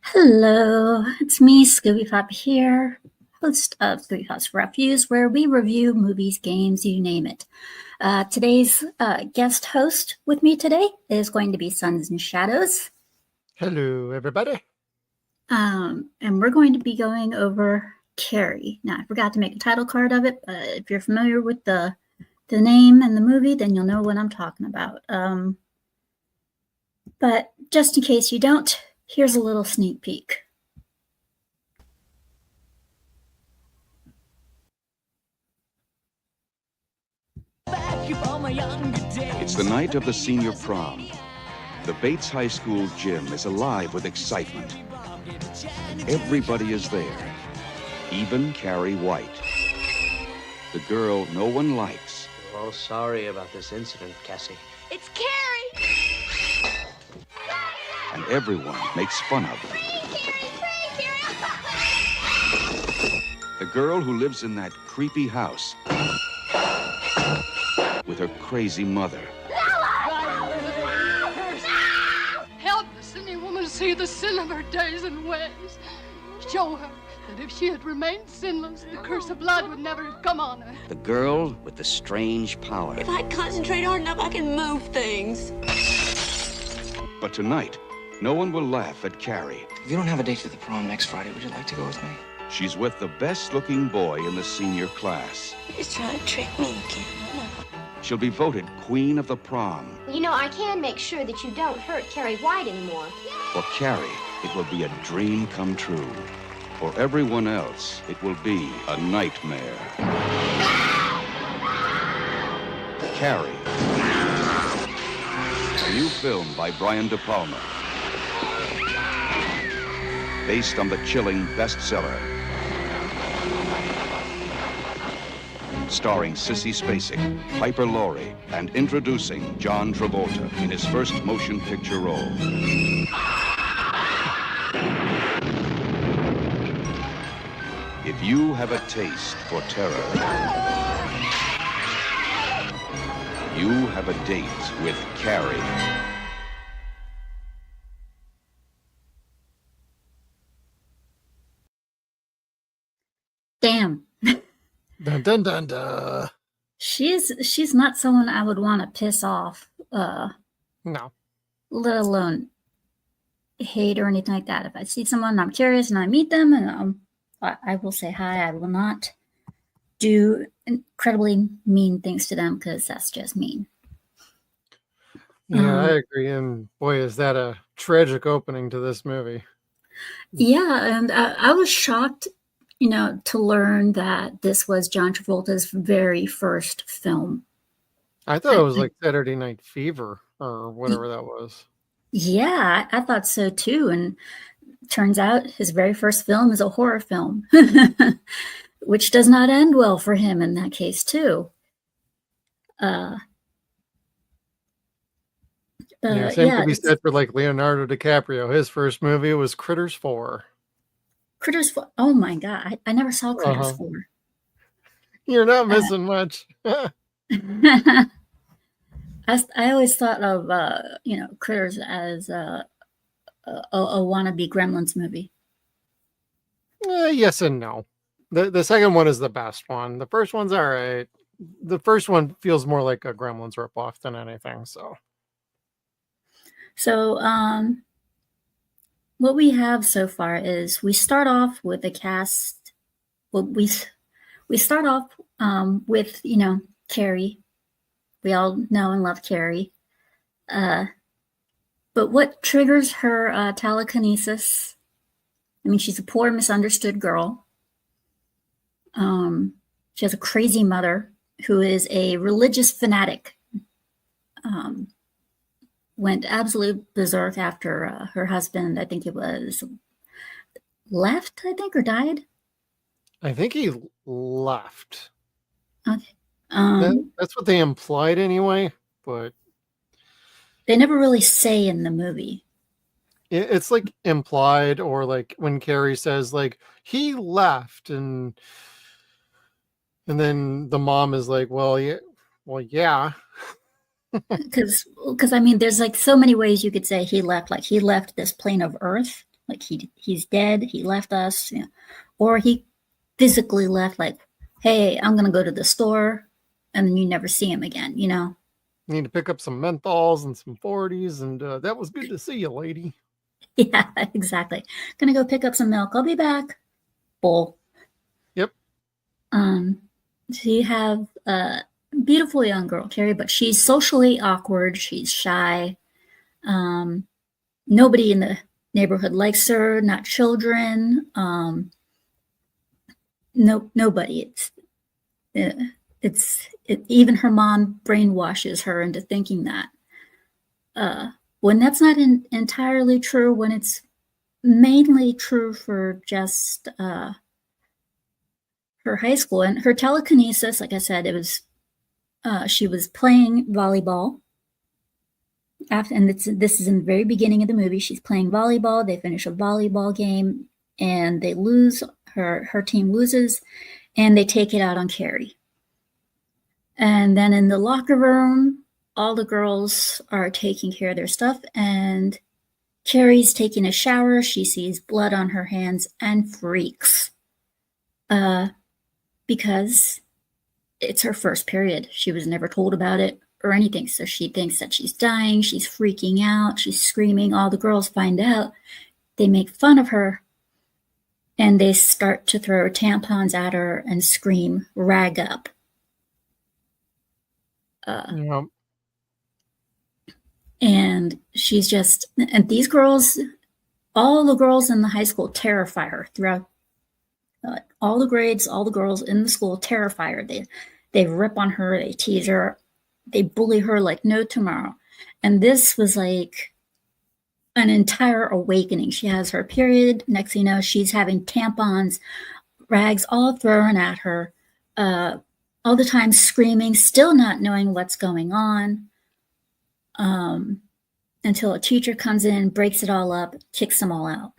Hello, it's me, Scoobypup here, host of Scoobypup'S Ruffviews, where we review movies, games, you name it. Today's guest host with me today is going to be Suns and Shadows. Hello, everybody. And we're going to be going over Carrie. Now, I forgot to make a title card of it, but if you're familiar with the name and the movie, then you'll know what I'm talking about. But just in case you don't, here's a little sneak peek. It's the night of the senior prom. The Bates High School gym is alive with excitement. Everybody is there, even Carrie White. The girl no one likes. We're all sorry about this incident, Cassie. It's Carrie! And everyone makes fun of her. The girl who lives in that creepy house with her crazy mother. Help the sinning woman see the sin of her days and ways. Show her that if she had remained sinless, the curse of blood would never have come on her. The girl with the strange power. If I concentrate hard enough, I can move things. But tonight, no one will laugh at Carrie. If you don't have a date for the prom next Friday, would you like to go with me? She's with the best-looking boy in the senior class. He's trying to trick me again. She'll be voted queen of the prom. You know, I can make sure that you don't hurt Carrie White anymore. For Carrie, it will be a dream come true. For everyone else, it will be a nightmare. Carrie. A new film by Brian De Palma. Based on the chilling bestseller. Starring Sissy Spacek, Piper Laurie, and introducing John Travolta in his first motion picture role. If you have a taste for terror, you have a date with Carrie. Damn. Dun dun dun dun. She's not someone I would want to piss off, No. let alone hate or anything like that. If I see someone and I'm curious and I meet them and I will say hi. I will not do incredibly mean things to them because that's just mean. Yeah, I agree. And boy, is that a tragic opening to this movie. Yeah, and I was shocked, to learn that this was John Travolta's very first film. I thought it was like Saturday Night Fever or whatever that was. Yeah, I thought so too. And turns out his very first film is a horror film, which does not end well for him in that case too. Same could be said for like Leonardo DiCaprio. His first movie was Critters 4. Critters 4. Oh my God. I never saw Critters 4. You're not missing much. I always thought of, Critters as a wannabe Gremlins movie. Yes and no. The second one is the best one. The first one's all right. The first one feels more like a Gremlins ripoff than anything. So what we have so far is we start off with a cast. Well, we start off with Carrie. We all know and love Carrie. But what triggers her telekinesis? I mean, she's a poor, misunderstood girl. She has a crazy mother who is a religious fanatic. Went absolute berserk after her husband, I think it was, left, or died. I think he left. Okay. That's what they implied anyway, but they never really say in the movie. It's like implied, or like when Carrie says like he left, and then the mom is like, well, yeah. Because I mean, there's like so many ways you could say he left. Like he left this plane of Earth, like he's dead, he left us, or he physically left, like, hey, I'm gonna go to the store, and then you never see him again. Need to pick up some menthols and some 40s, and that was good to see you, lady. Yeah, exactly. Gonna go pick up some milk. I'll be back. Bull. Yep. So you have a beautiful young girl, Carrie, but she's socially awkward. She's shy. Nobody in the neighborhood likes her, not children. Nobody. Even her mom brainwashes her into thinking that. When that's not entirely true, when it's mainly true for just her high school. And her telekinesis, like I said, it was she was playing volleyball. And this is in the very beginning of the movie. She's playing volleyball. They finish a volleyball game, and they lose. Her team loses, and they take it out on Carrie. And then in the locker room, all the girls are taking care of their stuff, and Carrie's taking a shower. She sees blood on her hands and freaks because it's her first period. She was never told about it or anything, so she thinks that she's dying. She's freaking out. She's screaming. All the girls find out. They make fun of her, and they start to throw tampons at her and scream, "Rag up." Yeah. And she's just, and these girls, all the girls in the high school terrify her throughout all the grades, all the girls in the school terrify her. They rip on her, they tease her, they bully her like no tomorrow. And this was like an entire awakening. She has her period. Next thing you know, she's having tampons, rags all thrown at her, all the time screaming, still not knowing what's going on. Until a teacher comes in, breaks it all up, kicks them all out.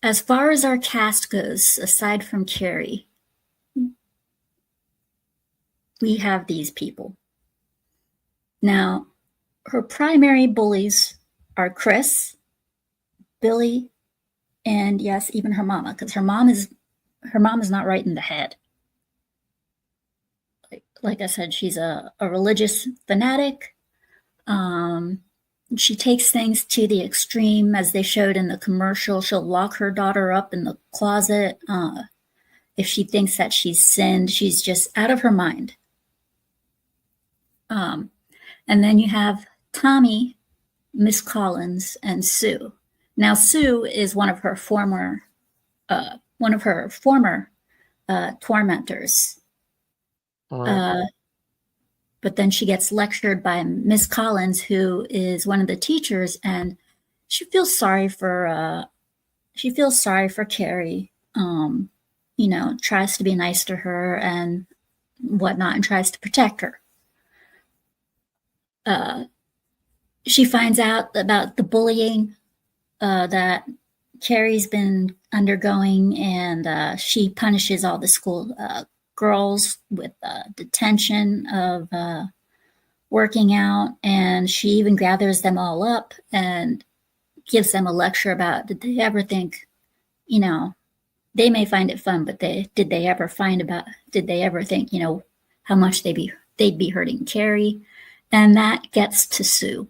As far as our cast goes, aside from Carrie, we have these people. Now, her primary bullies are Chris, Billy, and yes, even her mama, because her mom is not right in the head. Like I said, she's a religious fanatic. She takes things to the extreme, as they showed in the commercial. She'll lock her daughter up in the closet. If she thinks that she's sinned, she's just out of her mind. And then you have Tommy, Miss Collins, and Sue. Now, Sue is one of her former tormentors. Right. But then she gets lectured by Miss Collins, who is one of the teachers, and she feels sorry for Carrie. Tries to be nice to her and whatnot, and tries to protect her. She finds out about the bullying that Carrie's been undergoing, and she punishes all the school girls with detention of working out, and she even gathers them all up and gives them a lecture about, did they ever think, they may find it fun, but did they ever think, how much they'd be hurting Carrie? And that gets to Sue.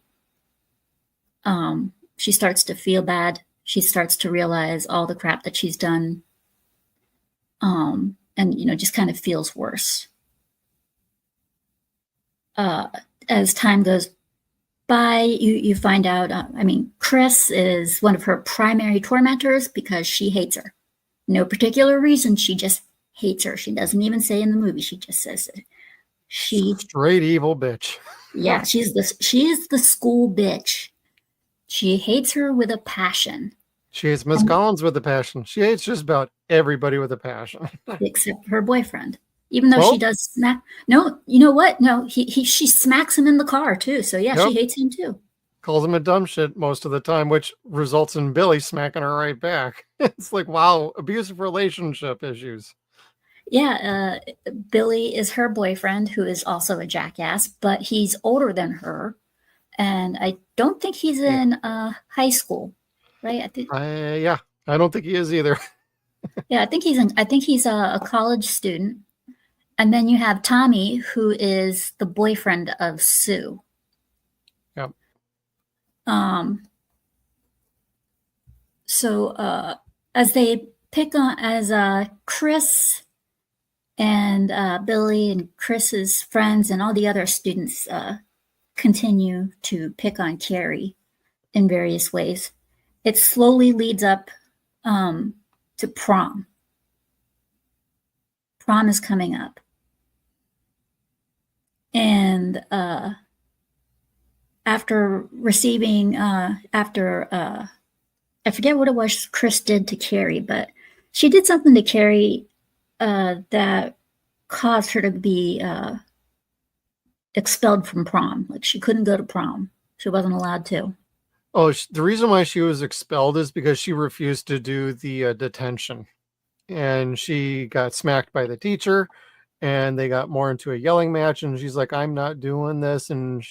She starts to feel bad. She starts to realize all the crap that she's done. And just kind of feels worse. As time goes by, you find out, Chris is one of her primary tormentors because she hates her. No particular reason, she just hates her. She doesn't even say in the movie, she just says it. Straight evil bitch. Yeah, she is the school bitch. She hates her with a passion. She hates Miss Collins with a passion. She hates just about everybody with a passion. Except her boyfriend. Even though she does smack. No, you know what? No, she smacks him in the car too. So yeah, She hates him too. Calls him a dumb shit most of the time, which results in Billy smacking her right back. It's like, wow, abusive relationship issues. Yeah, Billy is her boyfriend, who is also a jackass, but he's older than her. and I don't think he's in high school, right? Yeah, I don't think he is either. Yeah, I think he's a college student. And then you have Tommy, who is the boyfriend of Sue. Yep. So as they pick on, as Chris and Billy and Chris's friends and all the other students continue to pick on Carrie in various ways, it slowly leads up to prom. Prom is coming up. And after receiving, I forget what it was Chris did to Carrie, but she did something to Carrie that caused her to be expelled from prom. Like she couldn't go to prom. She wasn't allowed to. Oh, the reason why she was expelled is because she refused to do the detention. And she got smacked by the teacher, and they got more into a yelling match, and she's like, I'm not doing this. And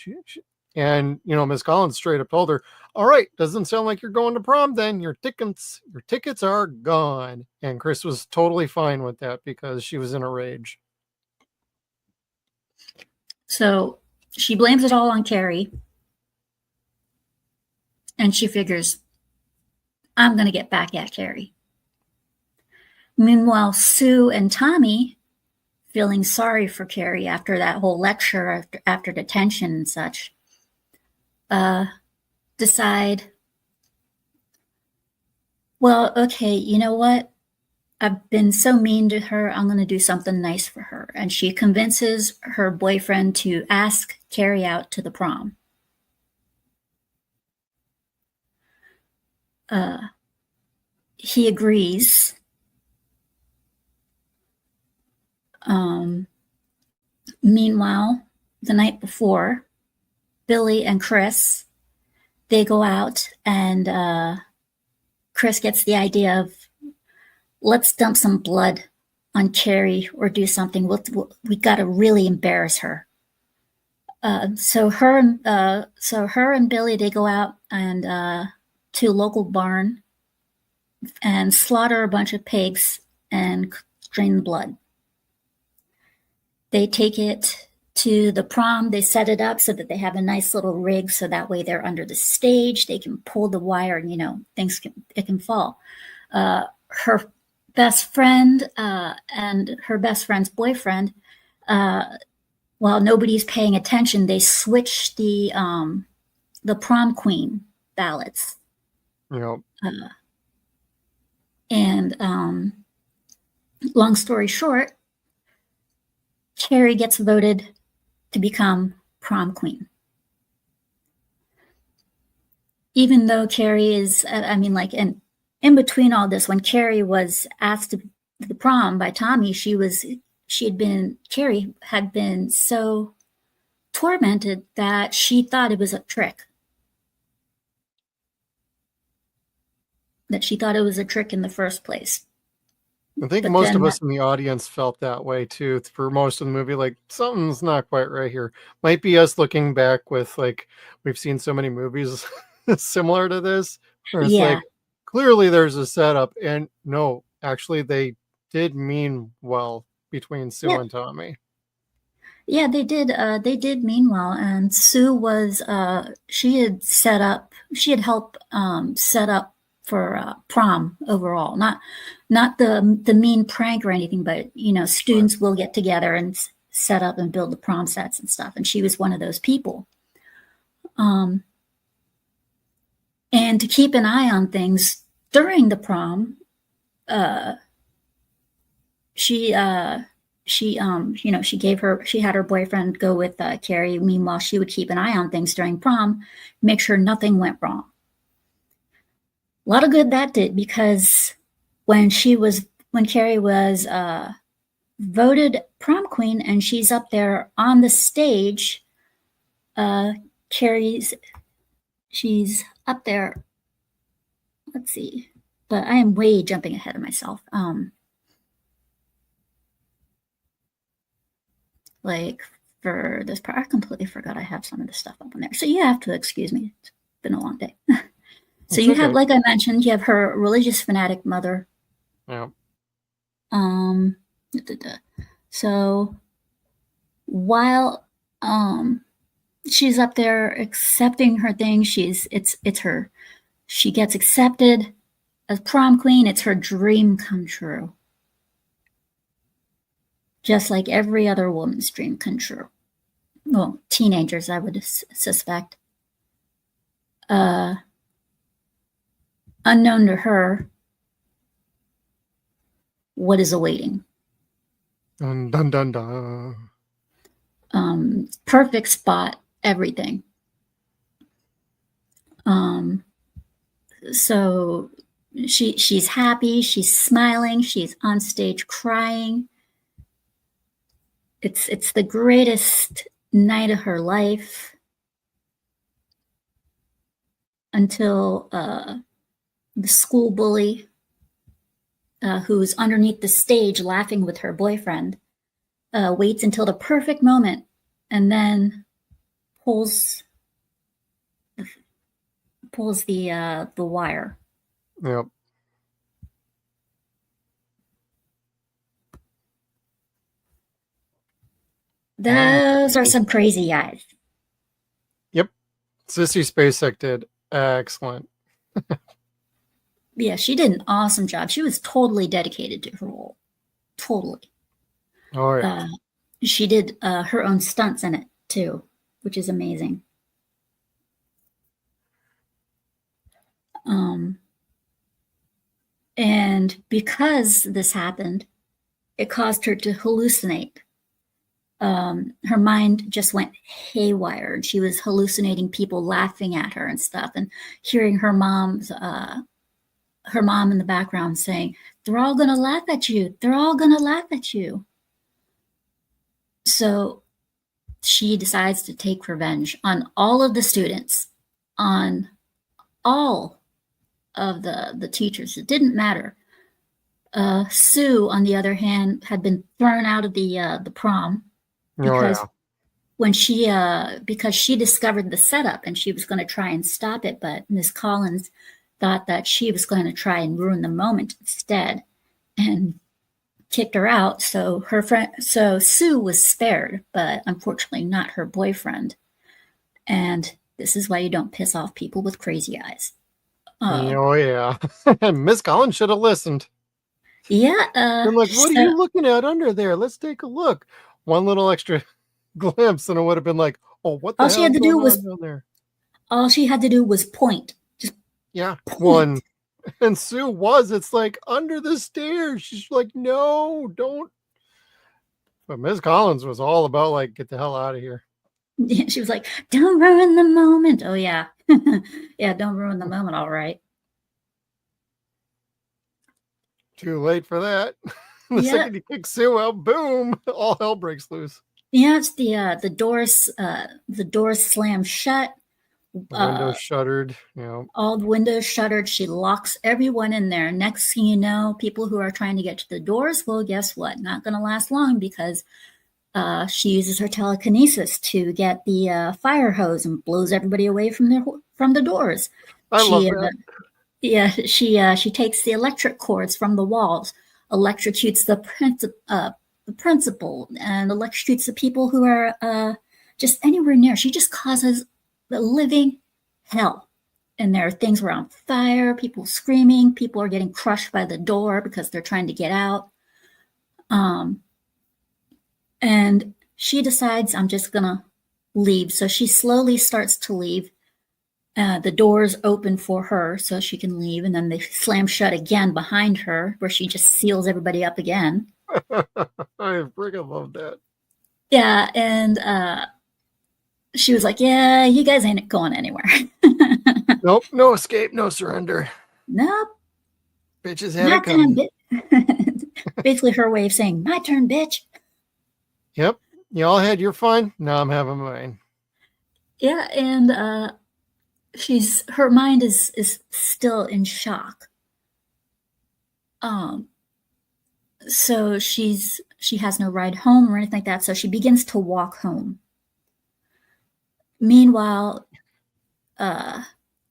and Miss Collins straight up told her, all right, doesn't sound like you're going to prom then. Your tickets are gone. And Chris was totally fine with that because she was in a rage. So she blames it all on Carrie. And she figures, I'm going to get back at Carrie. Meanwhile, Sue and Tommy, feeling sorry for Carrie after that whole lecture, after detention and such, decide, well, okay, you know what? I've been so mean to her. I'm going to do something nice for her. And she convinces her boyfriend to ask Carrie out to the prom. He agrees. Meanwhile, the night before, Billy and Chris, they go out, and Chris gets the idea of, let's dump some blood on Carrie or do something. We got to really embarrass her. So her and Billy, they go out and to a local barn and slaughter a bunch of pigs and drain the blood. They take it to the prom. They set it up so that they have a nice little rig, so that way they're under the stage. They can pull the wire, and it can fall. Her best friend and her best friend's boyfriend, while nobody's paying attention, they switch the prom queen ballots. Yep. And long story short, Carrie gets voted to become prom queen. Even though Carrie is, in between all this, when Carrie was asked to the prom by Tommy, Carrie had been so tormented that she thought it was a trick. That she thought it was a trick in the first place. I think most of us in the audience felt that way too for most of the movie. Like, something's not quite right here. Might be us looking back with, like, we've seen so many movies similar to this, where it's like, clearly there's a setup. And no, actually they did mean well between Sue and Tommy. Yeah, they did. They did mean well. And Sue was, she had helped set up for prom overall, not the mean prank or anything, but students will get together and set up and build the prom sets and stuff, and she was one of those people. And to keep an eye on things during the prom, she had her boyfriend go with Carrie. Meanwhile, she would keep an eye on things during prom, make sure nothing went wrong. A lot of good that did, because when Carrie was voted prom queen and she's up there on the stage, she's up there. Let's see, but I am way jumping ahead of myself. Like for this part. I completely forgot I have some of this stuff up on there. So you have to excuse me. It's been a long day. So you have, like I mentioned, you have her religious fanatic mother. Yeah. So while she's up there accepting her thing, it's her. She gets accepted as prom queen. It's her dream come true. Just like every other woman's dream come true. Well, teenagers, I would suspect. Unknown to her, what is awaiting. Dun, dun, dun, dun. Perfect spot, everything. So she's happy, she's smiling, she's on stage crying. It's the greatest night of her life until the school bully, who's underneath the stage laughing with her boyfriend, waits until the perfect moment and then pulls the wire. Yep. Those are some crazy eyes. Yep. Sissy Spacek did excellent. Yeah, she did an awesome job. She was totally dedicated to her role. Totally. Oh, yeah. She did her own stunts in it, too, which is amazing. And because this happened, it caused her to hallucinate. Her mind just went haywire. She was hallucinating people laughing at her and stuff, and hearing her mom in the background saying, "They're all going to laugh at you. They're all going to laugh at you." So she decides to take revenge on all of the students, on all of the teachers. It didn't matter. Sue, on the other hand, had been thrown out of the prom because because she discovered the setup and she was going to try and stop it, but Miss Collins thought that she was going to try and ruin the moment instead and kicked her out. So Sue was spared, but unfortunately not her boyfriend. And this is why you don't piss off people with crazy eyes. Oh, yeah. Miss Collins should have listened. Yeah. I'm like, what are you looking at under there? Let's take a look. One little extra glimpse, and it would have been like, oh, what the hell is going on down there? All she had to do was point. Just point. One. And Sue it's like under the stairs. She's like, no, don't. But Miss Collins was all about like, get the hell out of here. Yeah, she was like, don't ruin the moment. Oh, yeah. Yeah, don't ruin the moment. All right. Too late for that. The second he kicks Sue out, boom, all hell breaks loose. Yeah, it's the doors slam shut. Windows shuttered. Yeah. All the windows shuttered. She locks everyone in there. Next thing you know, people who are trying to get to the doors, well, guess what? Not going to last long because she uses her telekinesis to get the fire hose and blows everybody away from the doors. I love that. Yeah, she takes the electric cords from the walls, electrocutes the principal, and electrocutes the people who are just anywhere near. She just causes the living hell. And there are things were on fire, people screaming, people are getting crushed by the door because they're trying to get out. And she decides, I'm just gonna leave. So she slowly starts to leave. The doors open for her so she can leave, and then they slam shut again behind her, where she just seals everybody up again. I freaking love that. Yeah, and she was like, yeah, you guys ain't going anywhere. Nope, no escape, no surrender. Nope. Bitches had it coming. Basically her way of saying, my turn, bitch. Yep. Y'all had your fun. Now I'm having mine. Yeah, and her mind is still in shock. So she has no ride home or anything like that. So she begins to walk home. Meanwhile,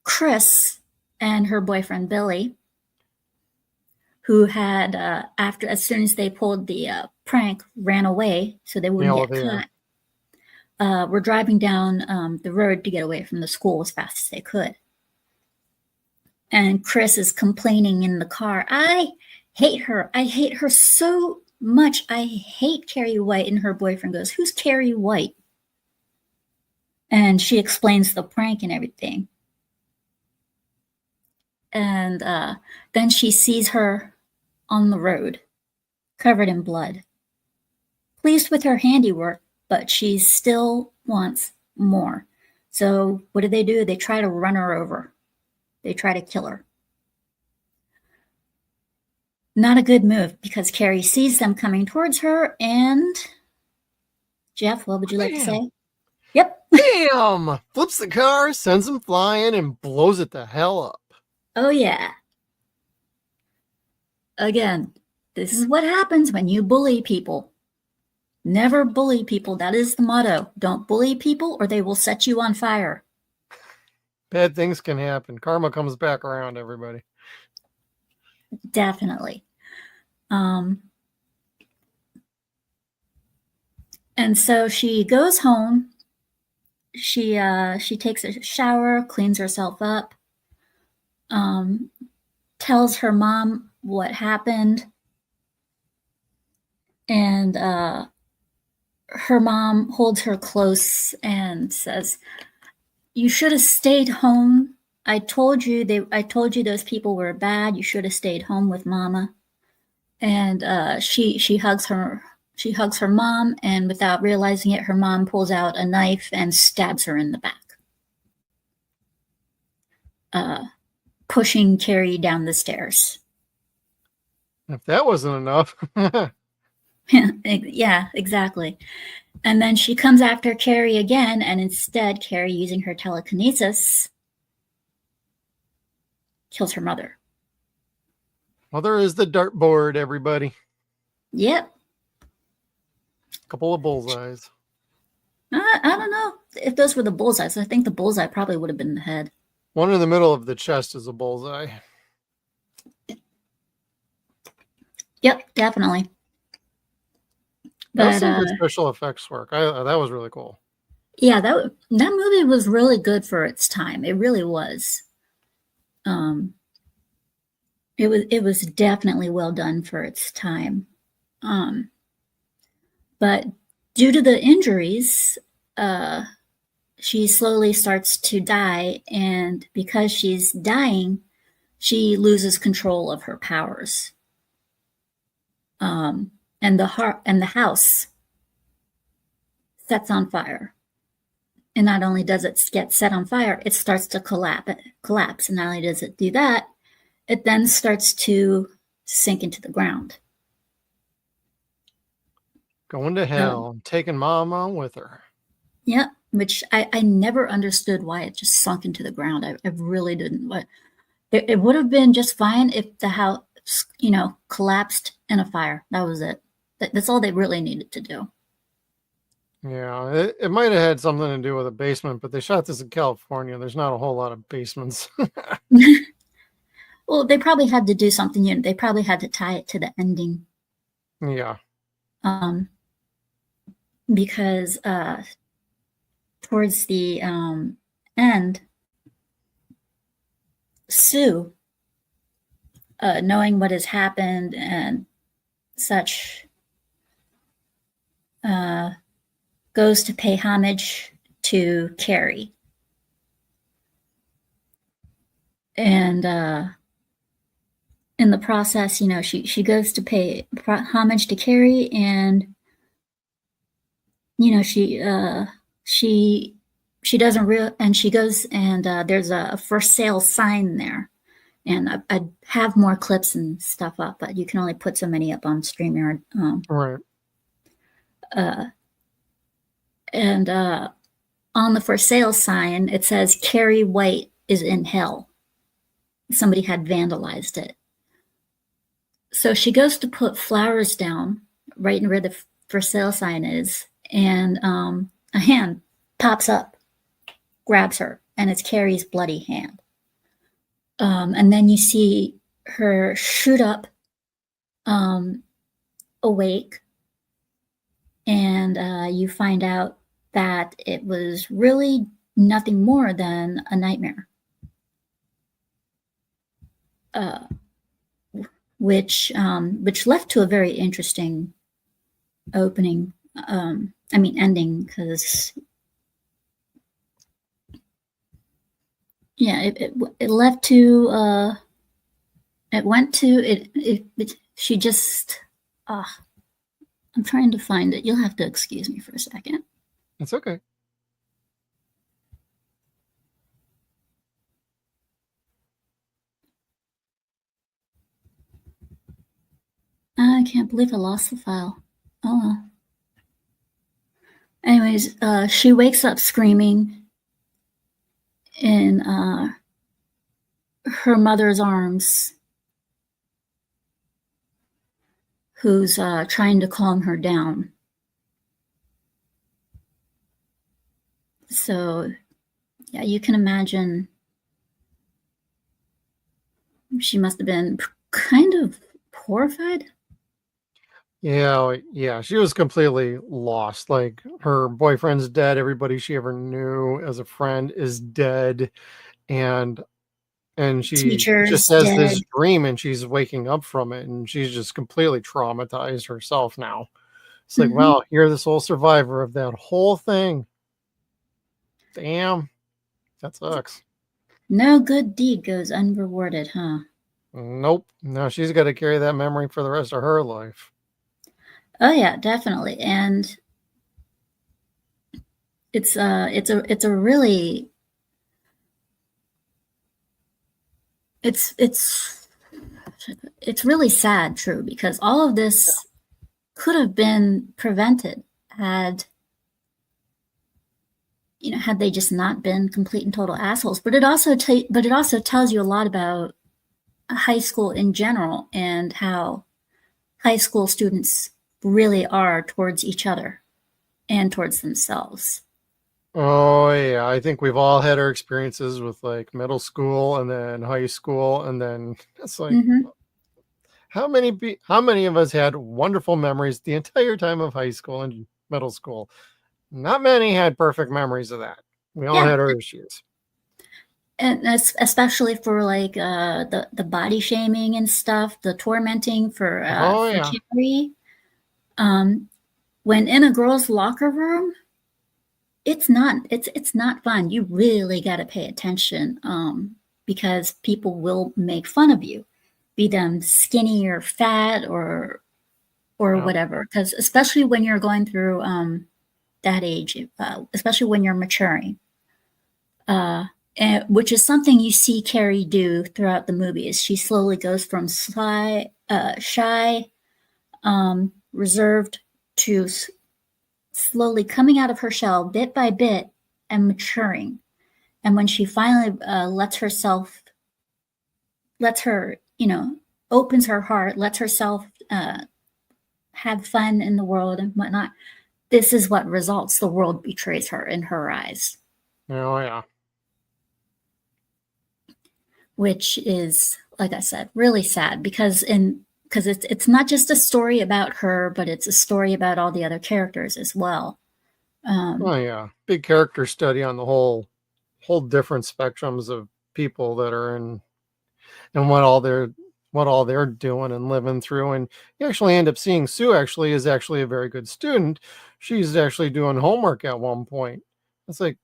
Chris and her boyfriend Billy, who had as soon as they pulled the prank, ran away so they wouldn't get caught. Were driving down the road to get away from the school as fast as they could. And Chris is complaining in the car, I hate her. I hate her so much. I hate Carrie White. And her boyfriend goes, who's Carrie White? And she explains the prank and everything. And then she sees her on the road, covered in blood. Pleased with her handiwork, but she still wants more. So what do? They try to run her over. They try to kill her. Not a good move, because Carrie sees them coming towards her, and Jeff, what would you like to say? Yep. Bam! Flips the car, sends them flying, and blows it the hell up. Oh, yeah. Again, this is what happens when you bully people. Never bully people. That is the motto. Don't bully people or they will set you on fire. Bad things can happen. Karma comes back around, everybody. Definitely. And so she goes home. She takes a shower, cleans herself up, tells her mom what happened, and her mom holds her close and says, you should have stayed home. I told you those people were bad. You should have stayed home with Mama. And she hugs her mom, and without realizing it, her mom pulls out a knife and stabs her in the back, pushing Carrie down the stairs. If that wasn't enough. Yeah, exactly. And then she comes after Carrie again, and instead, Carrie, using her telekinesis, kills her mother. Mother is the dartboard, everybody. Yep. Couple of bullseyes. I don't know if those were the bullseyes. I think the bullseye probably would have been the head. One in the middle of the chest is a bullseye. Yep, definitely. That was But some good special effects work. That was really cool. yeah, that movie was really good for its time. It really was. It was definitely well done for its time. But due to the injuries, she slowly starts to die, and because she's dying, she loses control of her powers. And the house sets on fire. And not only does it get set on fire, it starts to collapse. And not only does it do that, it then starts to sink into the ground. Going to hell and taking Mom on with her. Yeah, which I never understood why it just sunk into the ground. I really didn't. It would have been just fine if the house, collapsed in a fire. That was it. That's all they really needed to do. Yeah, it might have had something to do with a basement, but they shot this in California. There's not a whole lot of basements. Well, they probably had to do something. They probably had to tie it to the ending. Yeah. Because towards the end, Sue, knowing what has happened and such, goes to pay homage to Carrie. And in the process, she goes to pay homage to Carrie, and she doesn't and she goes, and there's a for sale sign there. And I have more clips and stuff up, but you can only put so many up on StreamYard. Right. And on the for sale sign, it says Carrie White is in hell. Somebody had vandalized it. So she goes to put flowers down right where the for sale sign is, and a hand pops up, grabs her, and it's Carrie's bloody hand. And then you see her shoot up, awake, and you find out that it was really nothing more than a nightmare. Which left to a very interesting opening. Ending, because yeah, it left to it went to it. She just I'm trying to find it. You'll have to excuse me for a second. It's okay. I can't believe I lost the file. Oh well. Anyways, she wakes up screaming in her mother's arms, who's trying to calm her down. So, yeah, you can imagine she must have been kind of horrified. Yeah, she was completely lost. Like, her boyfriend's dead. Everybody she ever knew as a friend is dead, and she Teachers just has dead. this dream, and she's waking up from it, and she's just completely traumatized herself now. It's like, wow, you're the sole survivor of that whole thing. Damn, that sucks. No good deed goes unrewarded, huh? Nope. No, she's got to carry that memory for the rest of her life. Oh yeah, definitely. And it's a really it's really sad, true, because all of this could have been prevented had they just not been complete and total assholes. But it also tells you a lot about high school in general and how high school students really are towards each other and towards themselves. Oh yeah, I think we've all had our experiences with like middle school and then high school, and then it's like, how many of us had wonderful memories the entire time of high school and middle school? Not many had perfect memories of that. We all had our issues. And especially for like the body shaming and stuff, the tormenting for Carrie. When in a girl's locker room, it's not fun. You really got to pay attention, because people will make fun of you, be them skinny or fat or whatever. Because especially when you're going through that age, especially when you're maturing. Which is something you see Carrie do throughout the movie. Is she slowly goes from shy, reserved to slowly coming out of her shell bit by bit and maturing. And when she finally opens her heart, lets herself have fun in the world and whatnot, this is what results. The world betrays her in her eyes. Oh yeah. Which is, like I said, really sad because it's not just a story about her, but it's a story about all the other characters as well. Oh yeah, big character study on the whole different spectrums of people that are in, and what all they're doing and living through. And you actually end up seeing Sue is actually a very good student. She's actually doing homework at one point. It's like,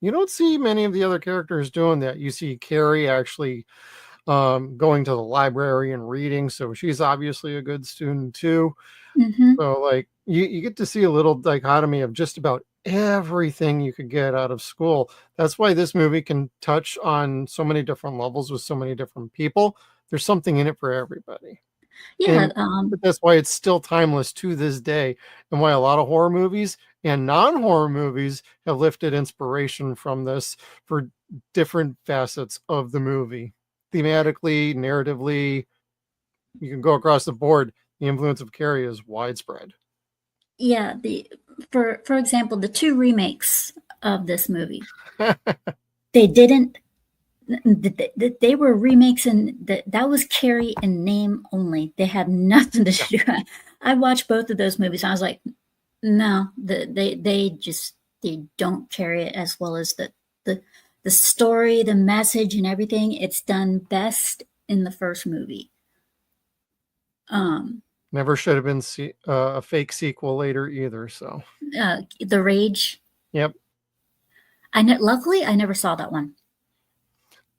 you don't see many of the other characters doing that. You see Carrie actually going to the library and reading, so she's obviously a good student too. So like you get to see a little dichotomy of just about everything you could get out of school. That's why this movie can touch on so many different levels with so many different people. There's something in it for everybody. Yeah, but that's why it's still timeless to this day, and why a lot of horror movies and non-horror movies have lifted inspiration from this for different facets of the movie, thematically, narratively, you can go across the board. The influence of Carrie is widespread. Yeah, for example, the 2 remakes of this movie, they didn't. They were remakes, and that was Carrie in name only. They had nothing to do. I watched both of those movies, and I was like, no, they don't carry it as well as the story, the message, and everything. It's done best in the first movie. Never should have been a fake sequel later either. So The Rage. Yep. Luckily, I never saw that one.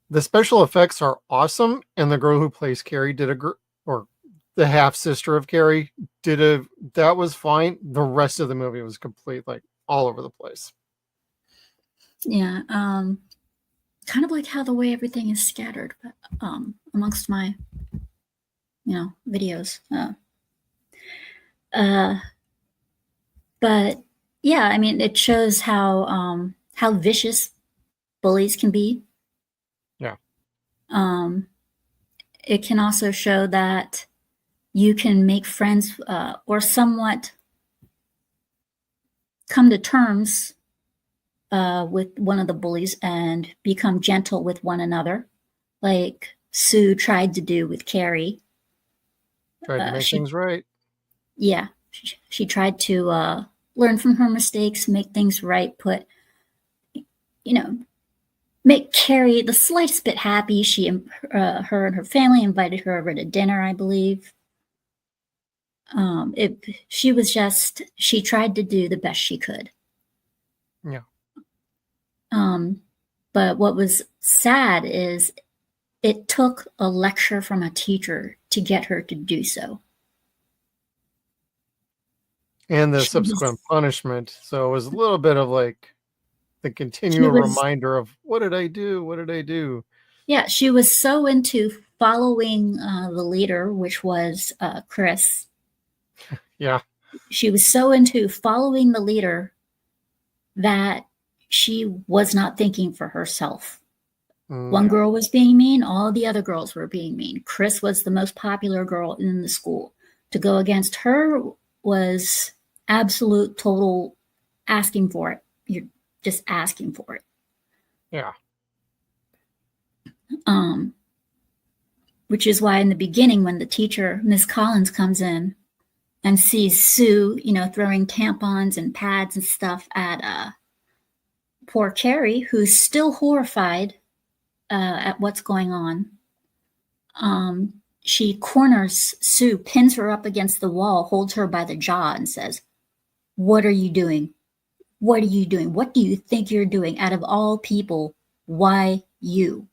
The special effects are awesome, and the girl who plays Carrie or the half sister of Carrie that was fine. The rest of the movie was complete, like all over the place. Yeah, kind of like how the way everything is scattered, but amongst my, videos. But yeah, I mean, it shows how vicious bullies can be. Yeah. It can also show that you can make friends or somewhat come to terms with one of the bullies and become gentle with one another, like Sue tried to do with Carrie. Tried to make things right. Yeah, she tried to learn from her mistakes, make things right, make Carrie the slightest bit happy. Her and her family invited her over to dinner, I believe. She tried to do the best she could. Yeah. But what was sad is it took a lecture from a teacher to get her to do so. And the subsequent punishment. So it was a little bit of like the continual reminder of what did I do? What did I do? Yeah, she was so into following the leader, which was Chris. Yeah. She was so into following the leader that she was not thinking for herself. One girl was being mean, all the other girls were being mean. Chris was the most popular girl in the school. To go against her was absolute, total asking for it. You're just asking for it. Yeah. Which is why in the beginning, when the teacher, Miss Collins, comes in and sees Sue, throwing tampons and pads and stuff at poor Carrie, who's still horrified at what's going on. She corners Sue, pins her up against the wall, holds her by the jaw, and says, "What are you doing? What are you doing? What do you think you're doing? Out of all people, why you?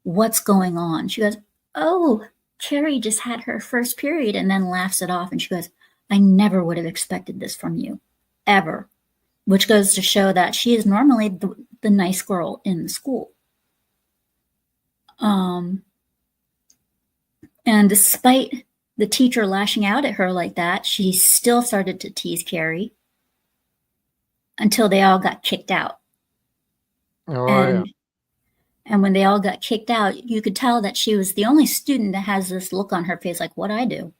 What's going on?" She goes, "Oh, Carrie just had her first period," and then laughs it off. And she goes, "I never would have expected this from you, ever." Which goes to show that she is normally the nice girl in the school. And despite the teacher lashing out at her like that, she still started to tease Carrie until they all got kicked out. Yeah. And when they all got kicked out, you could tell that she was the only student that has this look on her face like, "What'd I do?"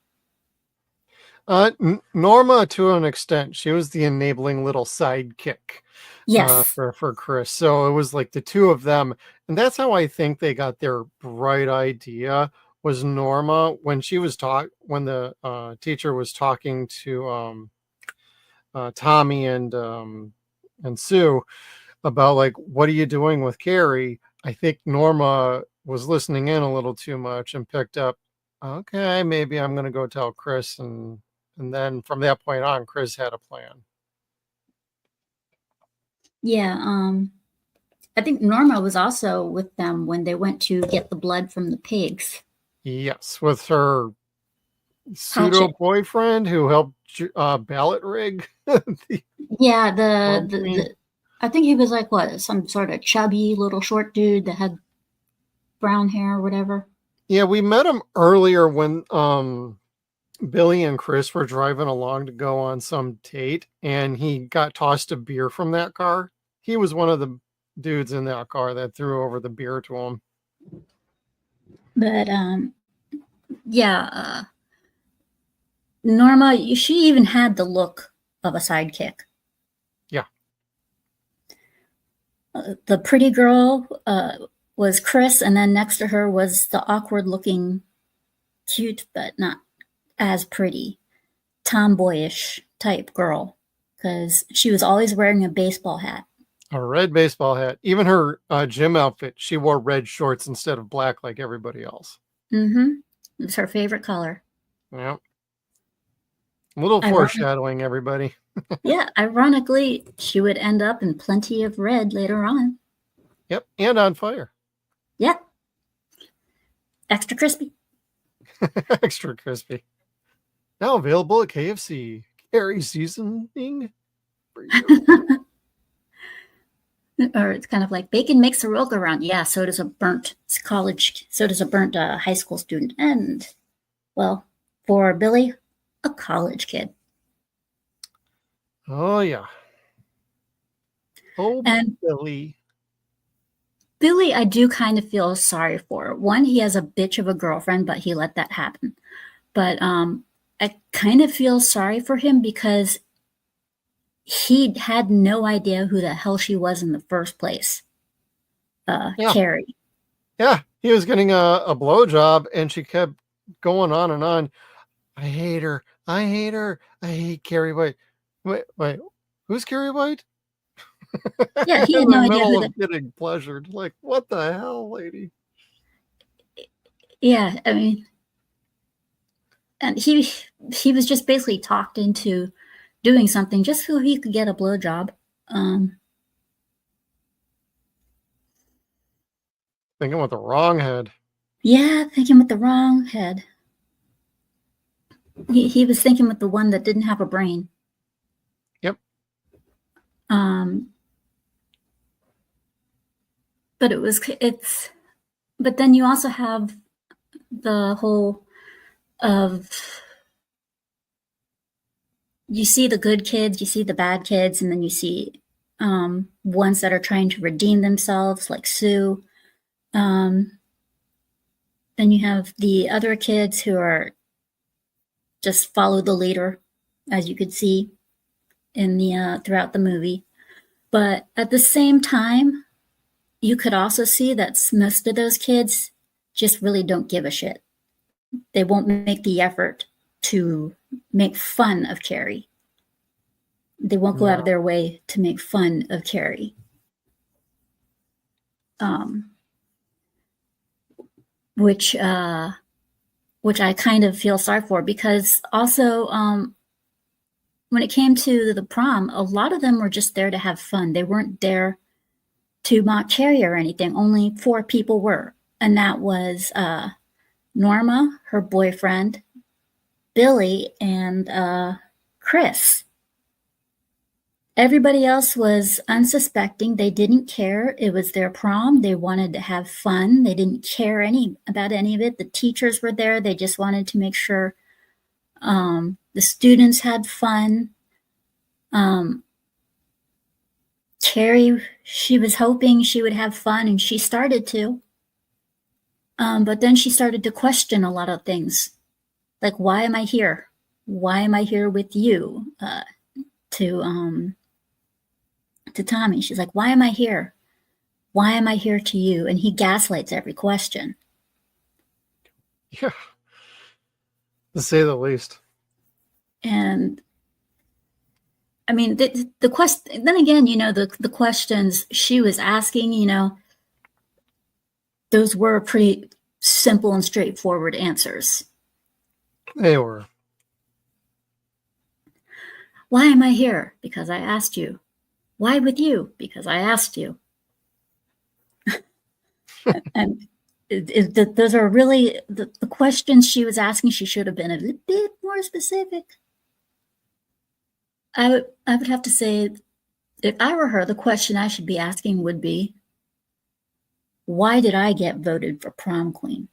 Norma, to an extent, she was the enabling little sidekick. Yes. For Chris. So it was like the two of them. And that's how I think they got their bright idea, was Norma, when the teacher was talking to Tommy and Sue about like, what are you doing with Carrie? I think Norma was listening in a little too much and picked up, okay, maybe I'm going to go tell Chris. And then from that point on, Chris had a plan. Yeah. I think Norma was also with them when they went to get the blood from the pigs. Yes, with her pseudo boyfriend who helped ballot rig. Yeah, I think he was like some sort of chubby little short dude that had brown hair or whatever. Yeah, we met him earlier when Billy and Chris were driving along to go on some date, and he got tossed a beer from that car. He was one of the dudes in that car that threw over the beer to him. But yeah, Norma, she even had the look of a sidekick. Yeah. The pretty girl was Chris, and then next to her was the awkward-looking, cute but not as pretty, tomboyish type girl, because she was always wearing a baseball hat. A red baseball hat. Even her gym outfit, she wore red shorts instead of black like everybody else. Mm-hmm. It was her favorite color. Yeah. A little foreshadowing, everybody. Yeah, ironically, she would end up in plenty of red later on. Yep, and on fire. Yeah. Extra crispy. Extra crispy. Now available at KFC. Carrie seasoning for you. Or it's kind of like bacon makes the world go round. Yeah, so does a burnt high school student. And, well, for Billy, a college kid. Oh, yeah. Oh, and Billy. Billy, I do kind of feel sorry for. One, he has a bitch of a girlfriend, but he let that happen. But I kind of feel sorry for him because he had no idea who the hell she was in the first place. Carrie. Yeah, he was getting a blowjob, and she kept going on and on. I hate her. I hate her. I hate Carrie White. Wait, who's Carrie White? Yeah, he had no idea who getting pleasured. Like, what the hell, lady? Yeah, I mean, and he was just basically talked into doing something just so he could get a blowjob. Thinking with the wrong head. Yeah, thinking with the wrong head. He was thinking with the one that didn't have a brain. Yep. But but then you also have the whole of, you see the good kids, you see the bad kids, and then you see ones that are trying to redeem themselves, like Sue. Then you have the other kids who are just follow the leader, as you could see in the throughout the movie. But at the same time, you could also see that most of those kids just really don't give a shit. They won't make the effort to make fun of Carrie. They won't go out of their way to make fun of Carrie. Which I kind of feel sorry for, because also when it came to the prom, a lot of them were just there to have fun. They weren't there to mock Carrie or anything. Only 4 people were, and that was Norma, her boyfriend, Billy, and Chris. Everybody else was unsuspecting. They didn't care. It was their prom. They wanted to have fun. They didn't care about any of it. The teachers were there. They just wanted to make sure the students had fun. Carrie, she was hoping she would have fun, and she started to. But then she started to question a lot of things. Like, why am I here? Why am I here with you? To Tommy, she's like, why am I here? Why am I here to you? And he gaslights every question. Yeah, to say the least. And I mean, the question. Then again, the questions she was asking, those were pretty simple and straightforward answers. They were. Why am I here? Because I asked you. Why with you? Because I asked you. And those are really the questions she was asking. She should have been a little bit more specific. I would have to say, if I were her, the question I should be asking would be, why did I get voted for prom queen?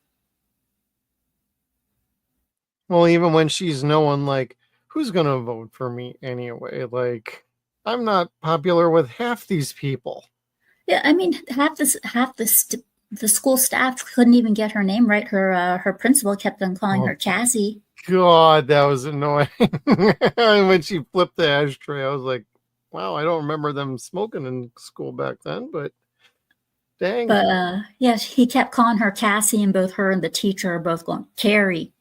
Well, even when she's knowing, like, who's going to vote for me anyway? Like, I'm not popular with half these people. Yeah, I mean, half the the school staff couldn't even get her name right. Her principal kept on calling her Cassie. God, that was annoying. And when she flipped the ashtray, I was like, wow, I don't remember them smoking in school back then, but dang. But yeah, he kept calling her Cassie, and both her and the teacher are both going, Carrie,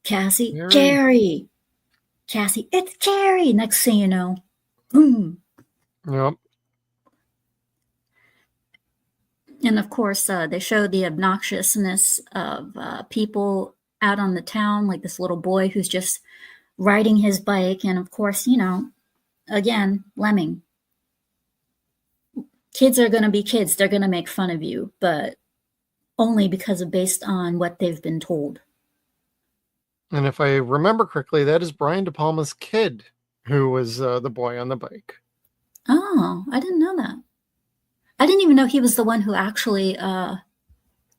Cassie, Carrie, Cassie, it's Carrie. Next thing you know, boom. Yep. And of course, they show the obnoxiousness of people out on the town, like this little boy who's just riding his bike. And of course, again, lemming. Kids are going to be kids. They're going to make fun of you, but only based on what they've been told. And if I remember correctly, that is Brian De Palma's kid who was the boy on the bike. Oh, I didn't know that. I didn't even know he was the one who actually, I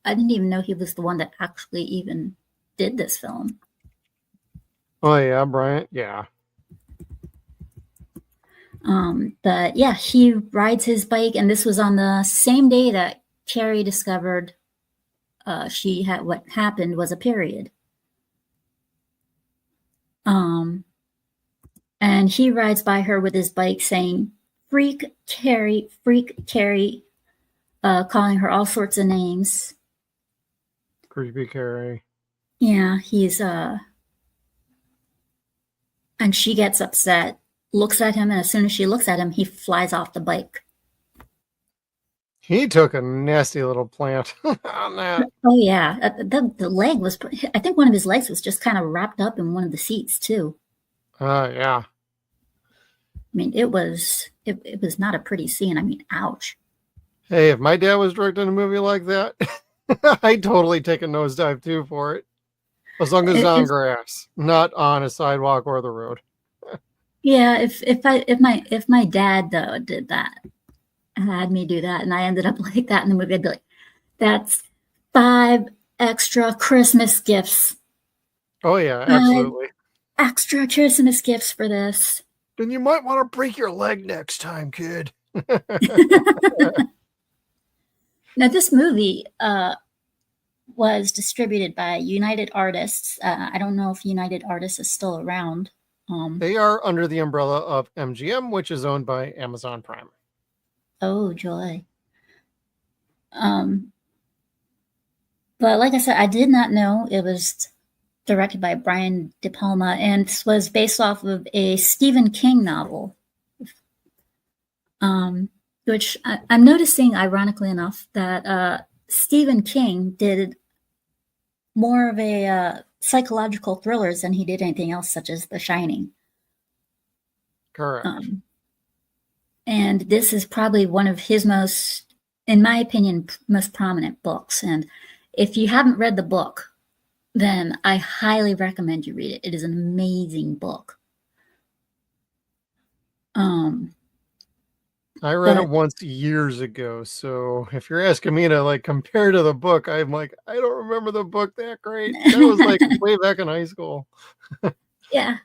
didn't even know he was the one that actually even did this film. Oh, yeah, Brian. Yeah. But yeah, he rides his bike, and this was on the same day that Carrie discovered what happened was a period. And he rides by her with his bike saying, freak Carrie, calling her all sorts of names. Creepy Carrie. Yeah, and she gets upset, looks at him, and as soon as she looks at him, he flies off the bike. He took a nasty little plant on that. Oh, yeah. The leg was, I think one of his legs was just kind of wrapped up in one of the seats, too. Yeah. I mean, it was not a pretty scene. I mean, ouch. Hey, if my dad was directing a movie like that, I'd totally take a nosedive too for it. As long as it's on grass, not on a sidewalk or the road. Yeah, if my dad though did that, had me do that, and I ended up like that in the movie, I'd be like, that's 5 extra Christmas gifts. Oh yeah, absolutely. 5 extra Christmas gifts for this. Then you might want to break your leg next time, kid. Now, this movie was distributed by United Artists. I don't know if United Artists is still around. They are under the umbrella of MGM, which is owned by Amazon Prime. Oh, joy. But like I said, I did not know it was directed by Brian De Palma and was based off of a Stephen King novel. Which I'm noticing, ironically enough, that Stephen King did more of a psychological thrillers than he did anything else, such as The Shining. Correct. And this is probably one of his most, in my opinion, most prominent books. And if you haven't read the book, then I highly recommend you read it. It is an amazing book. I read it once years ago, so if you're asking me to like compare to the book, I'm like, I don't remember the book that great. That was like way back in high school. Yeah,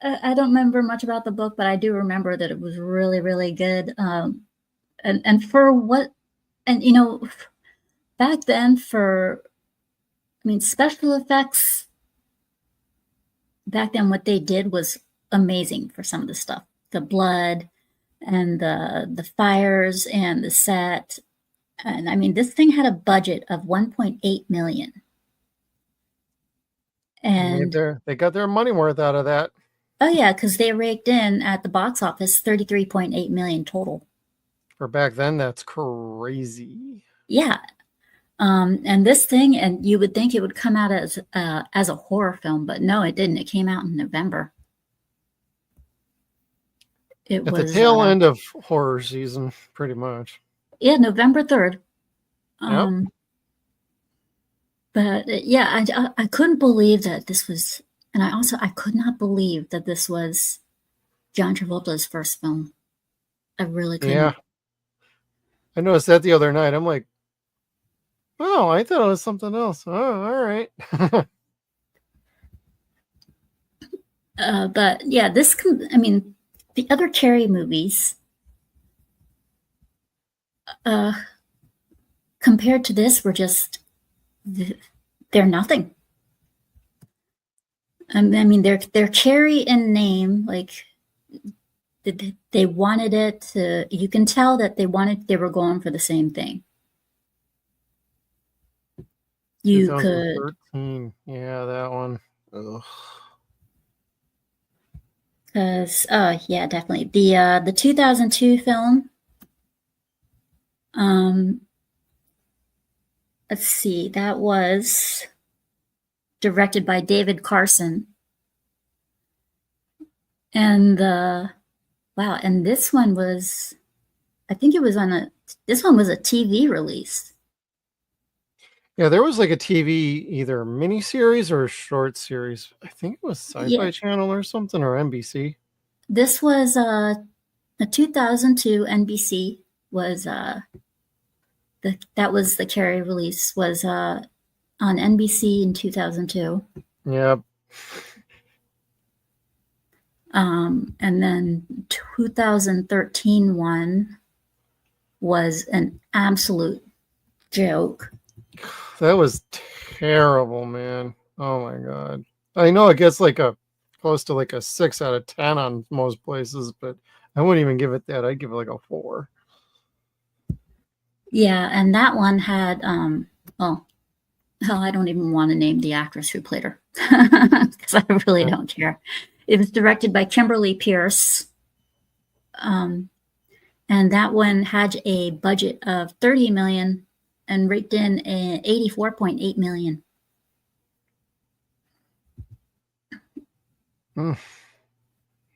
I don't remember much about the book, but I do remember that it was really, really good. And for what, and back then special effects. Back then, what they did was amazing for some of the stuff, the blood and the fires and the set. And I mean, this thing had a budget of $1.8 million. And they got their money worth out of that. Oh yeah, because they raked in at the box office $33.8 million total. For back then, that's crazy. Yeah. And this thing, and you would think it would come out as a horror film, but no, it didn't. It came out in November. It was the tail end of horror season, pretty much. Yeah, November 3rd. Yep. But yeah, I couldn't believe that this was, and I could not believe that this was John Travolta's first film. I really couldn't. Yeah. I noticed that the other night. I'm like, oh, I thought it was something else. Oh, all right. But yeah, the other Carrie movies kind compared to this, they're nothing. I mean, they're Carrie in name, like they wanted it to. You can tell that they were going for the same thing. You could, 2013. Yeah, that one. Ugh. because yeah, definitely the 2002 film. Let's see, that was directed by David Carson, and wow, and this one was, I think it was this one was a TV release. Yeah, there was like a TV either miniseries or a short series. I think it was Sci-Fi Channel or something, or NBC. This was a 2002 NBC was that was the Carrie release, was on NBC in 2002. Yep. And then 2013 one was an absolute joke. That was terrible, man. Oh my god. I know it gets like close to like a 6 out of 10 on most places, but I wouldn't even give it that. I'd give it like a 4. Yeah, and that one had well, I don't even want to name the actress who played her because I really don't care. It was directed by Kimberly Pierce, and that one had a budget of $30 million and raked in $84.8 million.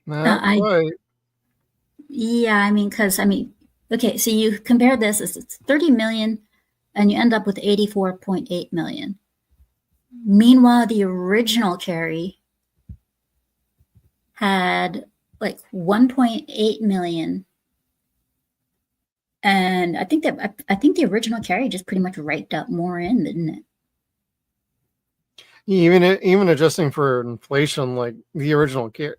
Not quite. Yeah, I mean, okay, so you compare this, it's $30 million, and you end up with $84.8 million. Meanwhile, the original Carrie had like $1.8 million, and I think the original Carrie just pretty much raked up more in, didn't it? Even adjusting for inflation, like the original Carrie,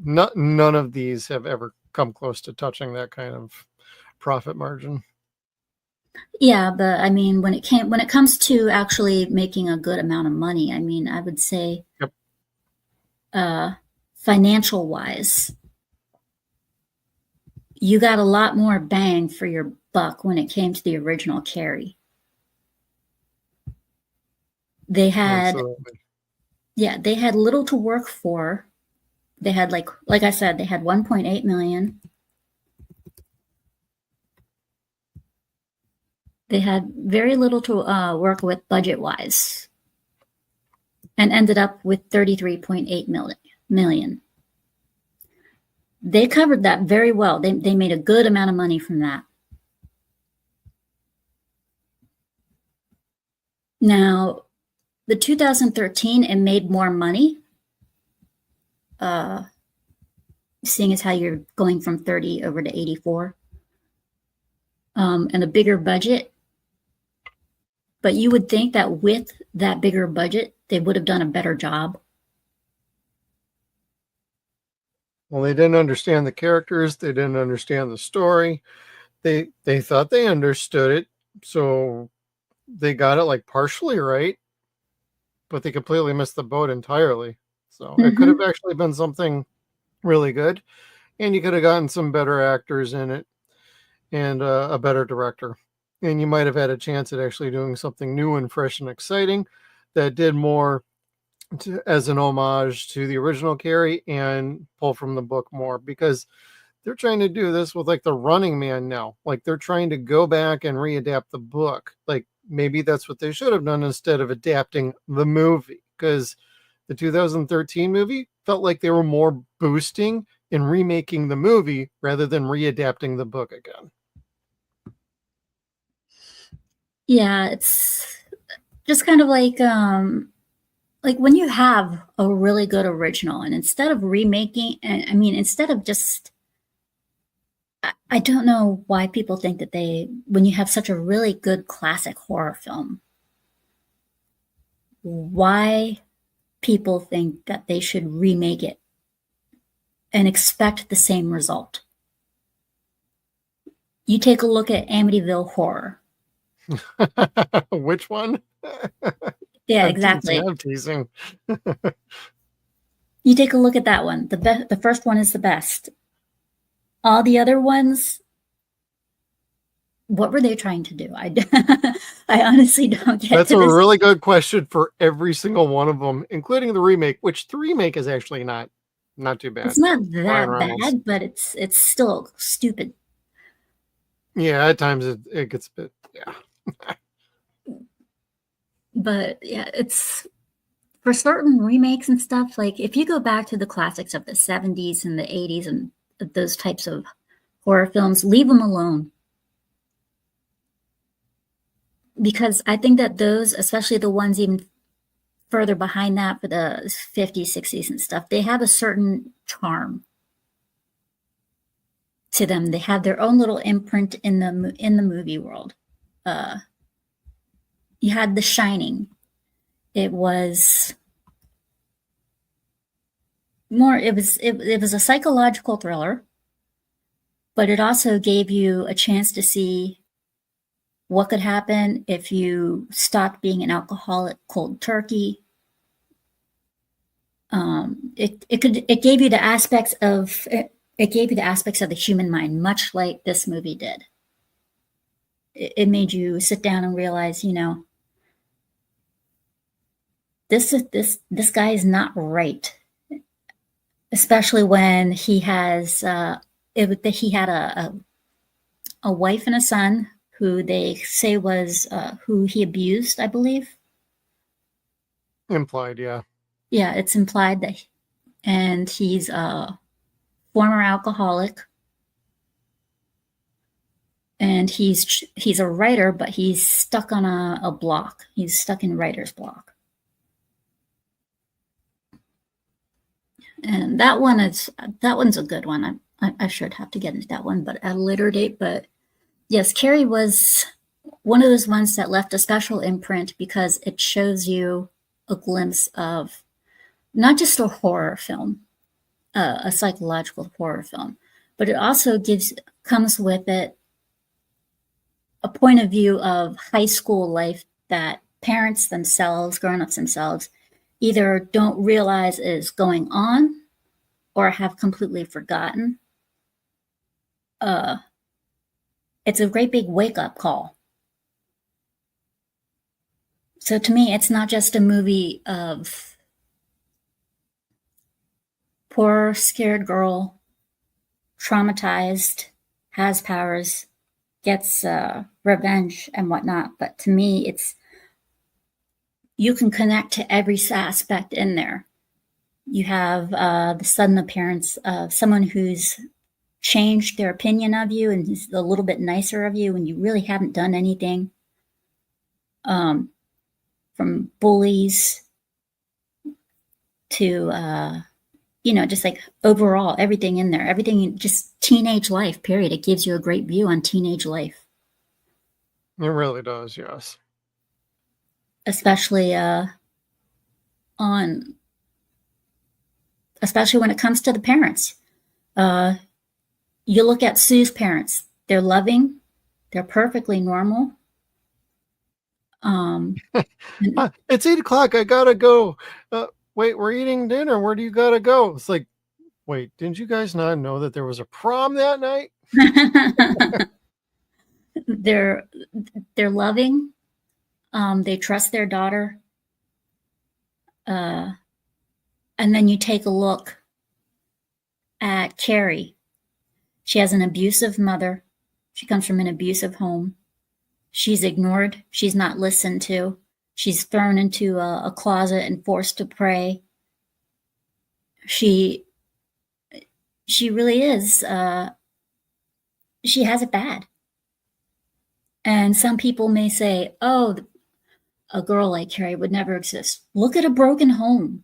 none of these have ever come close to touching that kind of profit margin. Yeah, but I mean, when it comes to actually making a good amount of money, I mean, I would say, financial wise, you got a lot more bang for your buck when it came to the original Carrie. They had, they had little to work for. They had like I said, they had 1.8 million. They had very little to work with budget-wise, and ended up with 33.8 million. They covered that very well. They made a good amount of money from that. Now, the 2013, it made more money, seeing as how you're going from 30 over to 84, and a bigger budget. But you would think that with that bigger budget, they would have done a better job. Well, they didn't understand the characters. They didn't understand the story. They thought they understood it, so they got it like partially right, but they completely missed the boat entirely. So it could have actually been something really good, and you could have gotten some better actors in it and a better director. And you might have had a chance at actually doing something new and fresh and exciting that did more as an homage to the original Carrie and pull from the book more, because they're trying to do this with like the Running Man now. Like they're trying to go back and readapt the book. Like maybe that's what they should have done instead of adapting the movie, because the 2013 movie felt like they were more boosting and remaking the movie rather than readapting the book again. Yeah, it's just kind of like when you have a really good original, and instead of remaking, I mean, instead of just, I don't know why people think that when you have such a really good classic horror film, why people think that they should remake it and expect the same result. You take a look at Amityville Horror. Which one? Yeah, I'm teasing. exactly. I'm teasing. You take a look at that one. The first one is the best. All the other ones, what were they trying to do? I honestly don't get That's to a this. really good question for every single one of them, including the remake, which the remake is actually not too bad. It's not Ryan that Reynolds. bad, but it's still stupid. Yeah, at times it gets a bit, yeah. But yeah, it's for certain remakes and stuff. Like if you go back to the classics of the 70s and the 80s and those types of horror films, leave them alone. Because I think that those, especially the ones even further behind that for the 50s, 60s and stuff, they have a certain charm to them. They have their own little imprint in the movie world. You had The Shining. It was more. It was a psychological thriller, but it also gave you a chance to see what could happen if you stopped being an alcoholic cold turkey. It gave you the aspects of the human mind, much like this movie did. It made you sit down and realize, this guy is not right, especially when he has he had a wife and a son who they say was who he abused, I believe. Implied, yeah. Yeah, it's implied that, and he's a former alcoholic, and he's a writer, but he's stuck on a block. He's stuck in writer's block. And that one's a good one. I should have to get into that one, but at a later date. But yes, Carrie was one of those ones that left a special imprint because it shows you a glimpse of not just a horror film, a psychological horror film, but it also comes with it a point of view of high school life that parents themselves, grown-ups themselves, either don't realize is going on or have completely forgotten. It's a great big wake-up call. So to me, it's not just a movie of poor, scared girl, traumatized, has powers, gets revenge and whatnot. But to me, you can connect to every aspect in there. You have the sudden appearance of someone who's changed their opinion of you and is a little bit nicer of you when you really haven't done anything. From bullies to just like overall everything in there, everything, just teenage life, period. It gives you a great view on teenage life. It really does, yes. Especially when it comes to the parents. You look at Sue's parents. They're loving. They're perfectly normal. It's 8:00. I gotta go. Wait, we're eating dinner. Where do you gotta go? It's like, wait, didn't you guys not know that there was a prom that night? They're loving. They trust their daughter. And then you take a look at Carrie. She has an abusive mother. She comes from an abusive home. She's ignored. She's not listened to. She's thrown into a closet and forced to pray. She really is. She has it bad. And some people may say, oh, a girl like Carrie would never exist. Look at a broken home.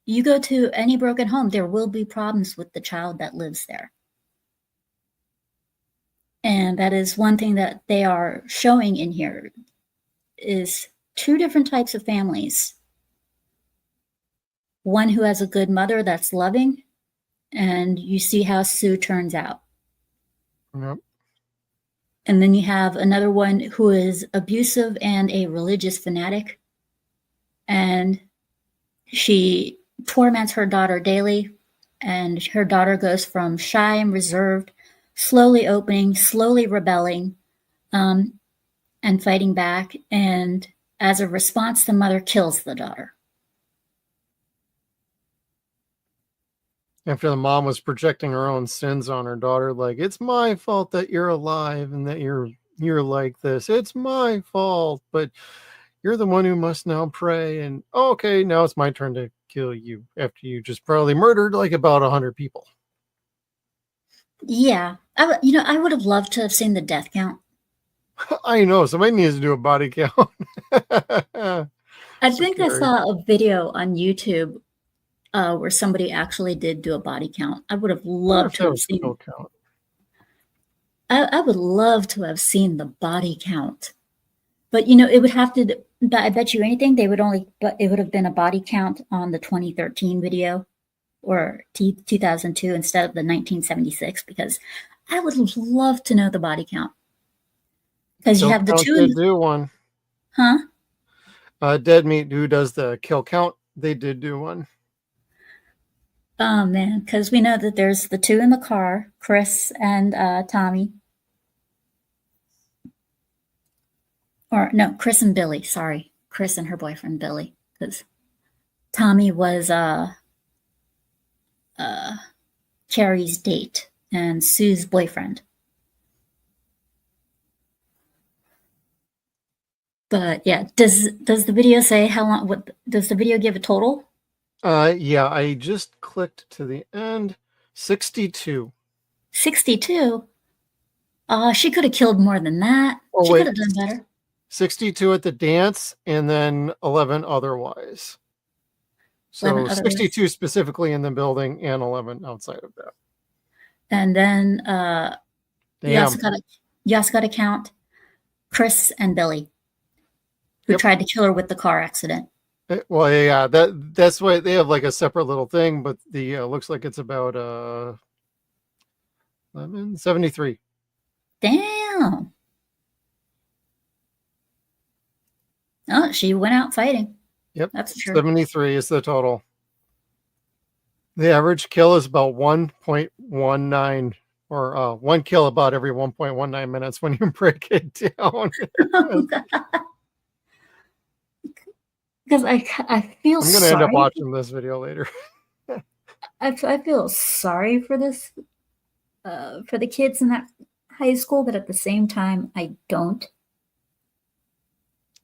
You go to any broken home, there will be problems with the child that lives there. And that is one thing that they are showing in here is two different types of families. One who has a good mother that's loving, and you see how Sue turns out. Yep. And then you have another one who is abusive and a religious fanatic. And she torments her daughter daily. And her daughter goes from shy and reserved, slowly opening, slowly rebelling, and fighting back. And as a response, the mother kills the daughter. After the mom was projecting her own sins on her daughter, like, it's my fault that you're alive and that you're like this. It's my fault, but you're the one who must now pray. And okay, now it's my turn to kill you after you just probably murdered like about 100 people. Yeah, I would have loved to have seen the death count. I know somebody needs to do a body count. I think I Scary. saw a video on YouTube where somebody actually did do a body count. I would have loved to have seen. Count. I would love to have seen the body count, but it would have to. I bet you anything they would only. But it would have been a body count on the 2013 video, or 2002 instead of the 1976, because I would love to know the body count. Because you have the two. They do one. Huh? Dead Meat, who does the kill count, they did do one. Oh man, because we know that there's the two in the car, Chris and Tommy. Or no, Chris and Billy. Sorry, Chris and her boyfriend Billy, because Tommy was Carrie's date and Sue's boyfriend. But yeah, does the video say how long? What does the video give a total? Yeah, I just clicked to the end. 62. 62. She could have killed more than that. Oh, she wait. could have done better. 62 at the dance, and then 11 otherwise. So 11 otherwise. 62 specifically in the building, and 11 outside of that. And then you also got to count Chris and Billy, who tried to kill her with the car accident. Well, yeah, that's why they have like a separate little thing, but the looks like it's about 1173. Damn. Oh, she went out fighting. Yep, that's true. 73 is the total. The average kill is about 1.19, or one kill about every 1.19 minutes when you break it down. Because I feel I'm going to end up watching this video later. I feel sorry for this, for the kids in that high school, but at the same time, I don't.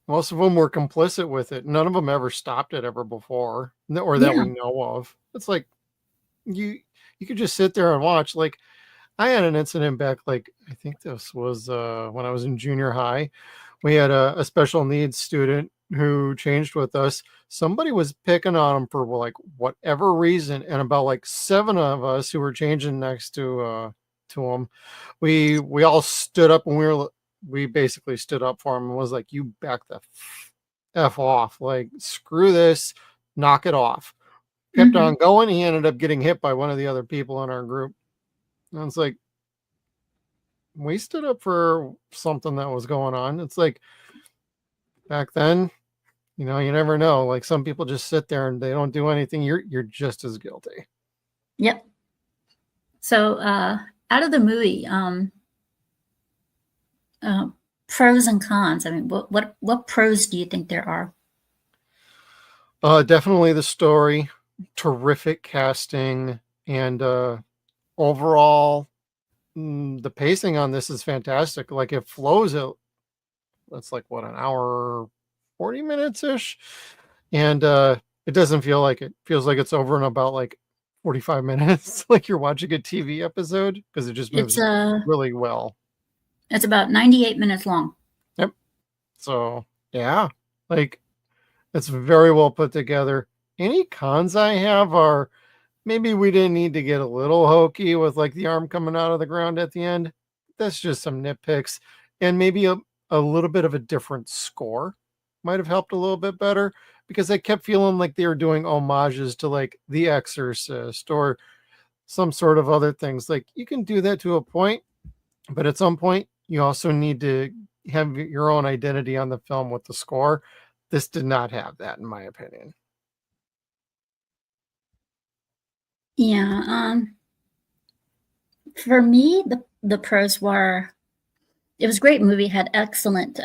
Most of them were complicit with it. None of them ever stopped it ever before, or that we know of. It's like you could just sit there and watch. Like, I had an incident back, like, I think this was when I was in junior high. We had a special needs student who changed with us. Somebody was picking on him for like whatever reason, and about like 7 of us who were changing next to him, we all stood up, and we basically stood up for him and was like, you back the F off, like, screw this, knock it off. Kept on going. He ended up getting hit by one of the other people in our group. And it's like, we stood up for something that was going on. It's like, back then, you never know. Like, some people just sit there and they don't do anything. You're just as guilty. Yep. So out of the movie, pros and cons. I mean, what pros do you think there are? Definitely the story, terrific casting, and overall, the pacing on this is fantastic. Like, it flows out. That's like what, an hour, 40 minutes ish, and it doesn't feel like it. Feels like it's over in about like 45 minutes, like you're watching a TV episode, because it just moves really well. It's about 98 minutes long. Yep. So yeah, like, it's very well put together. Any cons I have are maybe we didn't need to get a little hokey with like the arm coming out of the ground at the end. That's just some nitpicks, and maybe a little bit of a different score might have helped a little bit better, because I kept feeling like they were doing homages to like The Exorcist or some sort of other things. Like, you can do that to a point, but at some point You also need to have your own identity on the film with the score. This did not have that, in my opinion. Yeah. For me, the pros were, it was a great movie. Had excellent.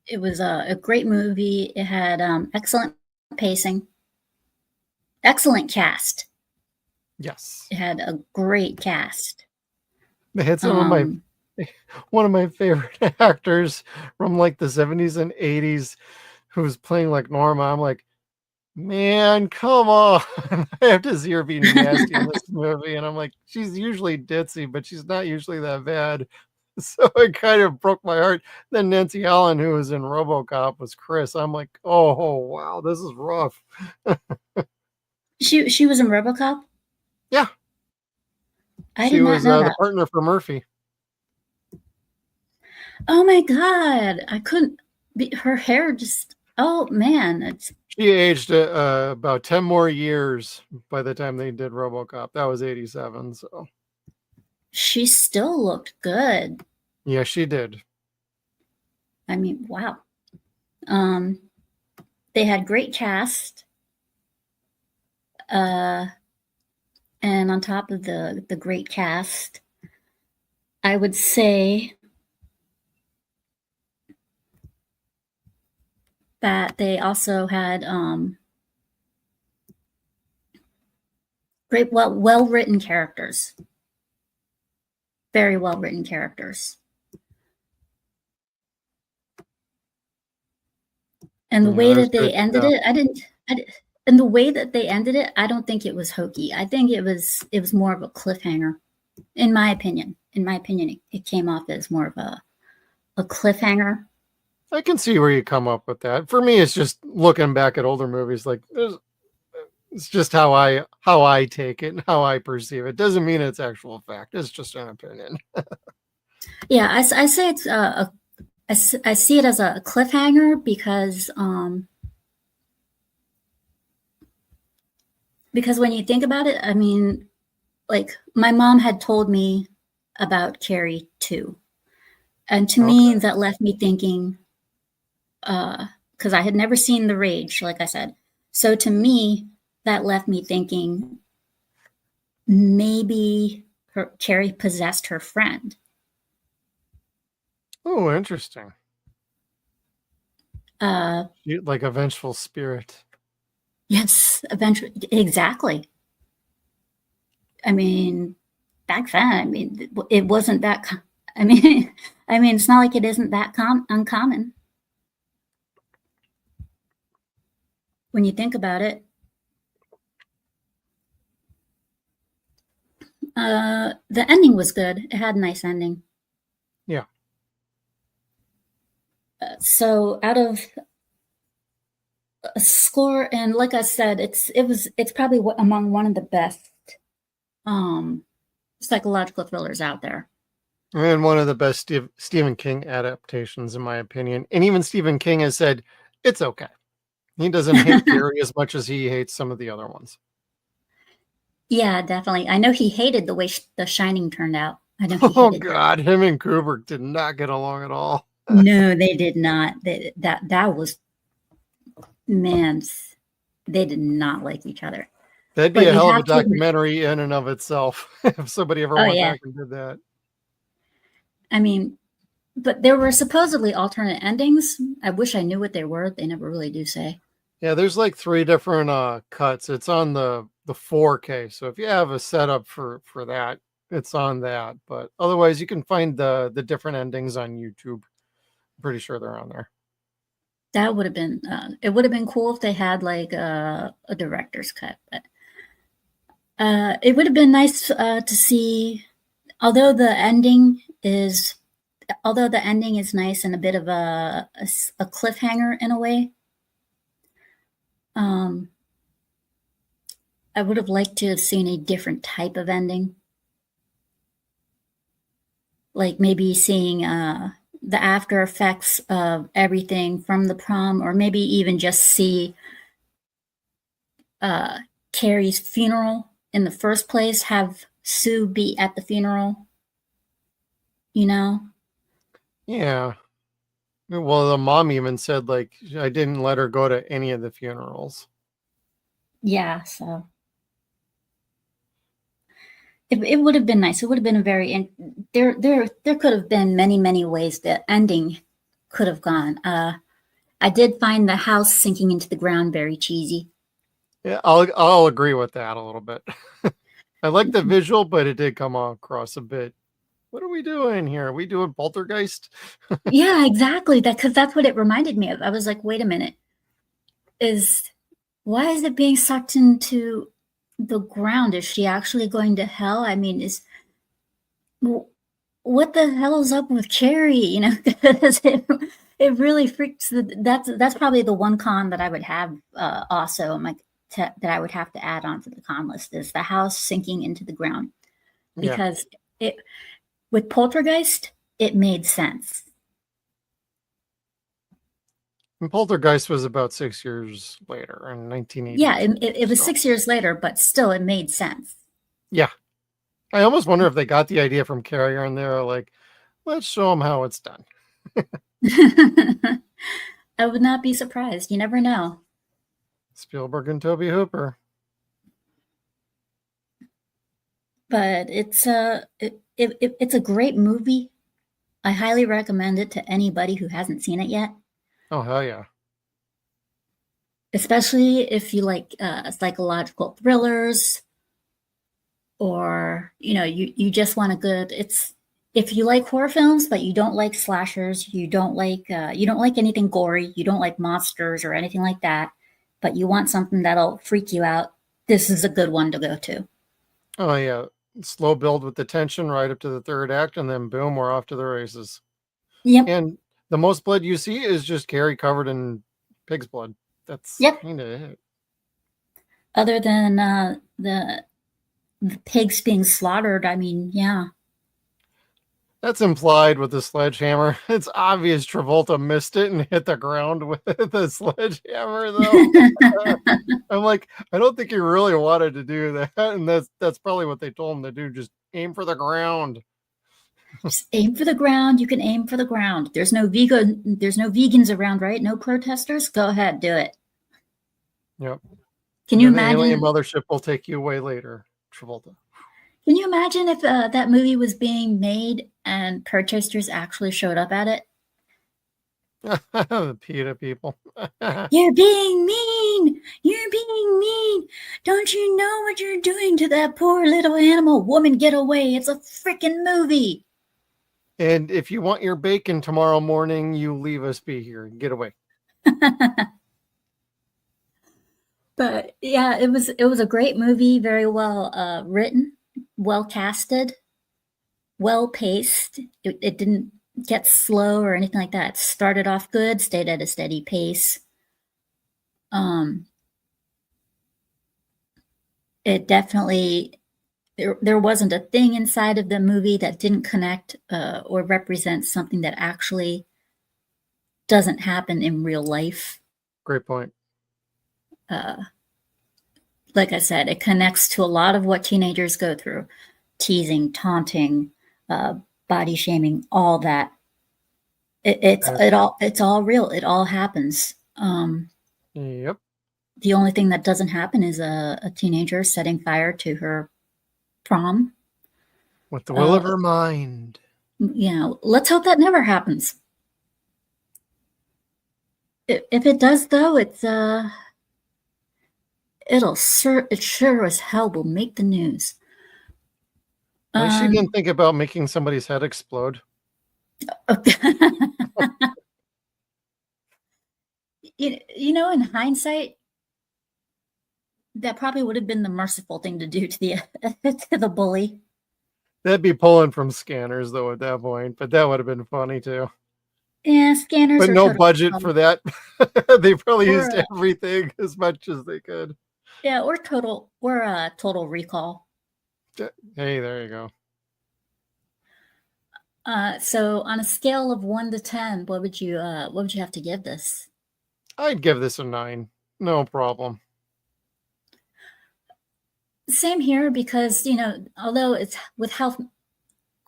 It was a great movie. It had excellent pacing, excellent cast. Yes. It had a great cast. They had one of my favorite actors from like the 70s and 80s who was playing like Norma. I'm like, man, come on. I have to see her being nasty in this movie. And I'm like, she's usually ditzy, but she's not usually that bad. So it kind of broke my heart. Then Nancy Allen, who was in RoboCop, was Chris. I'm like, oh wow, this is rough. She was in RoboCop? Yeah. I She did not was know the that. partner for Murphy. Oh my god. I couldn't be, her hair just, oh man, it's She aged about 10 more years by the time they did RoboCop. That was 87. So she still looked good. yeah, she did. I mean, wow. They had great cast. And on top of the great cast, I would say that they also had great, well written characters, very well written characters, and the way that they ended it, and the way that they ended it, I don't think it was hokey. I think it was more of a cliffhanger, in my opinion. In my opinion, it came off as more of a cliffhanger. I can see where you come up with that. For me, it's just looking back at older movies. Like it's just how I take it and how I perceive it. Doesn't mean it's actual fact. It's just an opinion. Yeah, I say it's I see it as a cliffhanger because when you think about it, I mean, like my mom had told me about Carrie too, and to me that left me thinking, because I had never seen The Rage, like I said, so to me that left me thinking maybe Carrie possessed her friend. Oh, interesting. Like a vengeful spirit. Yes, eventually, exactly. I mean, back then, I mean, it wasn't that. I mean, it's not like it isn't that uncommon when you think about it. The ending was good. It had a nice ending. Yeah. So out of a score, and like I said, it's probably among one of the best psychological thrillers out there. And one of the best Stephen King adaptations, in my opinion. And even Stephen King has said it's okay. He doesn't hate Carrie as much as he hates some of the other ones. Yeah, definitely. I know he hated the way The Shining turned out. I know. Oh God, him and Kubrick did not get along at all. No, they did not. That was, man, they did not like each other. That'd be a hell of a documentary in and of itself if somebody ever went back and did that. I mean, but there were supposedly alternate endings. I wish I knew what they were. They never really do say. Yeah, there's like 3 different cuts. It's on the 4K. So if you have a setup for that, it's on that. But otherwise, you can find the different endings on YouTube. I'm pretty sure they're on there. That would have been it would have been cool if they had like a director's cut, but it would have been nice to see. Although the ending is nice and a bit of a cliffhanger in a way, I would have liked to have seen a different type of ending, like maybe seeing the after effects of everything from the prom, or maybe even just see Carrie's funeral in the first place, have Sue be at the funeral, you know? Yeah. Well, the mom even said, like, I didn't let her go to any of the funerals. Yeah, so it would have been nice. It would have been a very there could have been many ways the ending could have gone. I did find the house sinking into the ground very cheesy. Yeah, I'll agree with that a little bit. I like the visual, but it did come across a bit. What are we doing here? Are we doing Poltergeist? Yeah, exactly. Because that's what it reminded me of. I was like, wait a minute, is why is it being sucked into the ground? Is she actually going to hell? I mean, is what the hell is up with Carrie? You know, 'cause it really freaks that's probably the one con that I would have also like that I would have to add on to the con list is the house sinking into the ground Yeah. because it with Poltergeist it made sense. And Poltergeist was about 6 years later in 1980. Yeah, it was So, 6 years later, but still it made sense. yeah. I almost wonder if they got the idea from Carrie and they're like, let's show them how it's done. I would not be surprised. You never know. Spielberg and Toby Hooper. But it's a great movie. I highly recommend it to anybody who hasn't seen it yet, Oh, hell yeah. especially if you like psychological thrillers or you just want a good it's if you like horror films but you don't like slashers, you don't like anything gory, you don't like monsters or anything like that, but you want something that'll freak you out, this is a good one to go to. Oh, yeah. Slow build with the tension right up to the third act, and then boom, we're off to the races. Yep. And the most blood you see is just Carrie covered in pig's blood. That's Yep. kind of it. Other than the pigs being slaughtered, I mean, yeah. That's implied with the sledgehammer. It's obvious Travolta missed it and hit the ground with the sledgehammer, though. I'm like, I don't think he really wanted to do that, and that's probably what they told him to do. Just aim for the ground. Just aim for the ground. You can aim for the ground. There's no vegans around, right? No protesters. Go ahead, do it. Yep. Can you The alien imagine? mothership will take you away later, Travolta. Can you imagine if that movie was being made and protesters actually showed up at it? The PETA people. You're being mean. You're being mean. Don't you know what you're doing to that poor little animal? Woman, get away. It's a freaking movie. And if you want your bacon tomorrow morning, you leave us be here. Get away. But yeah, it was a great movie, very well written, well casted, well paced. It didn't get slow or anything like that. It started off good, stayed at a steady pace. It definitely there wasn't a thing inside of the movie that didn't connect or represent something that actually doesn't happen in real life. Great point. Like I said, it connects to a lot of what teenagers go through: teasing, taunting, body shaming, all that. It's all real. It all happens. Yep. The only thing that doesn't happen is a teenager setting fire to her prom. With the will of her mind. Let's hope that never happens. If it does, though, it sure as hell will make the news. At least she didn't think about making somebody's head explode. In hindsight, that probably would have been the merciful thing to do to the bully. That'd be pulling from scanners, though, at that point. But that would have been funny, too. Yeah, scanners. But no budget for that. They probably used Or, everything as much as they could. Yeah, or Total Recall. Hey, there you go. So on a scale of 1 to 10, what would you have to give this? I'd give this a 9. No problem. Same here, because although it's with how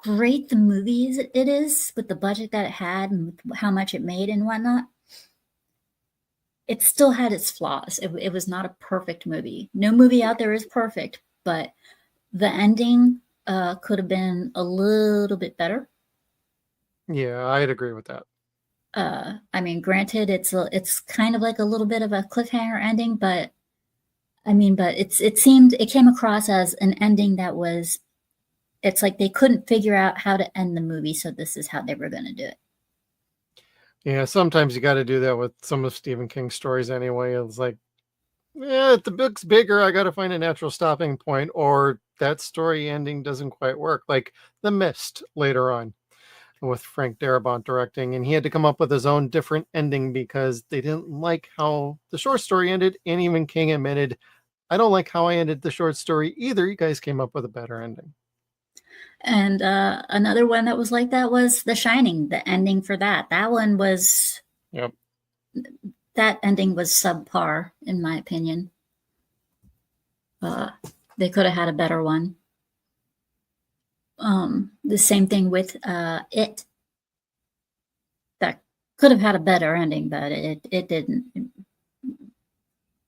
great the movie it is with the budget that it had and how much it made and whatnot, it still had its flaws. It was not a perfect movie. No movie out there is perfect, but the ending could have been a little bit better. Yeah, I'd agree with that. I mean, granted, it's kind of like a little bit of a cliffhanger ending, but it came across as an ending that was. It's like they couldn't figure out how to end the movie, so this is how they were going to do it. Yeah, sometimes you got to do that with some of Stephen King's stories anyway. It's like, yeah, if the book's bigger, I got to find a natural stopping point, or that story ending doesn't quite work. Like The Mist later on with Frank Darabont directing, and he had to come up with his own different ending because they didn't like how the short story ended, and even King admitted, I don't like how I ended the short story either. You guys came up with a better ending. And another one that was like that was The Shining. The ending for that one was, Yep. That ending was subpar in my opinion. They could have had a better one. The same thing with It. That could have had a better ending, but it didn't.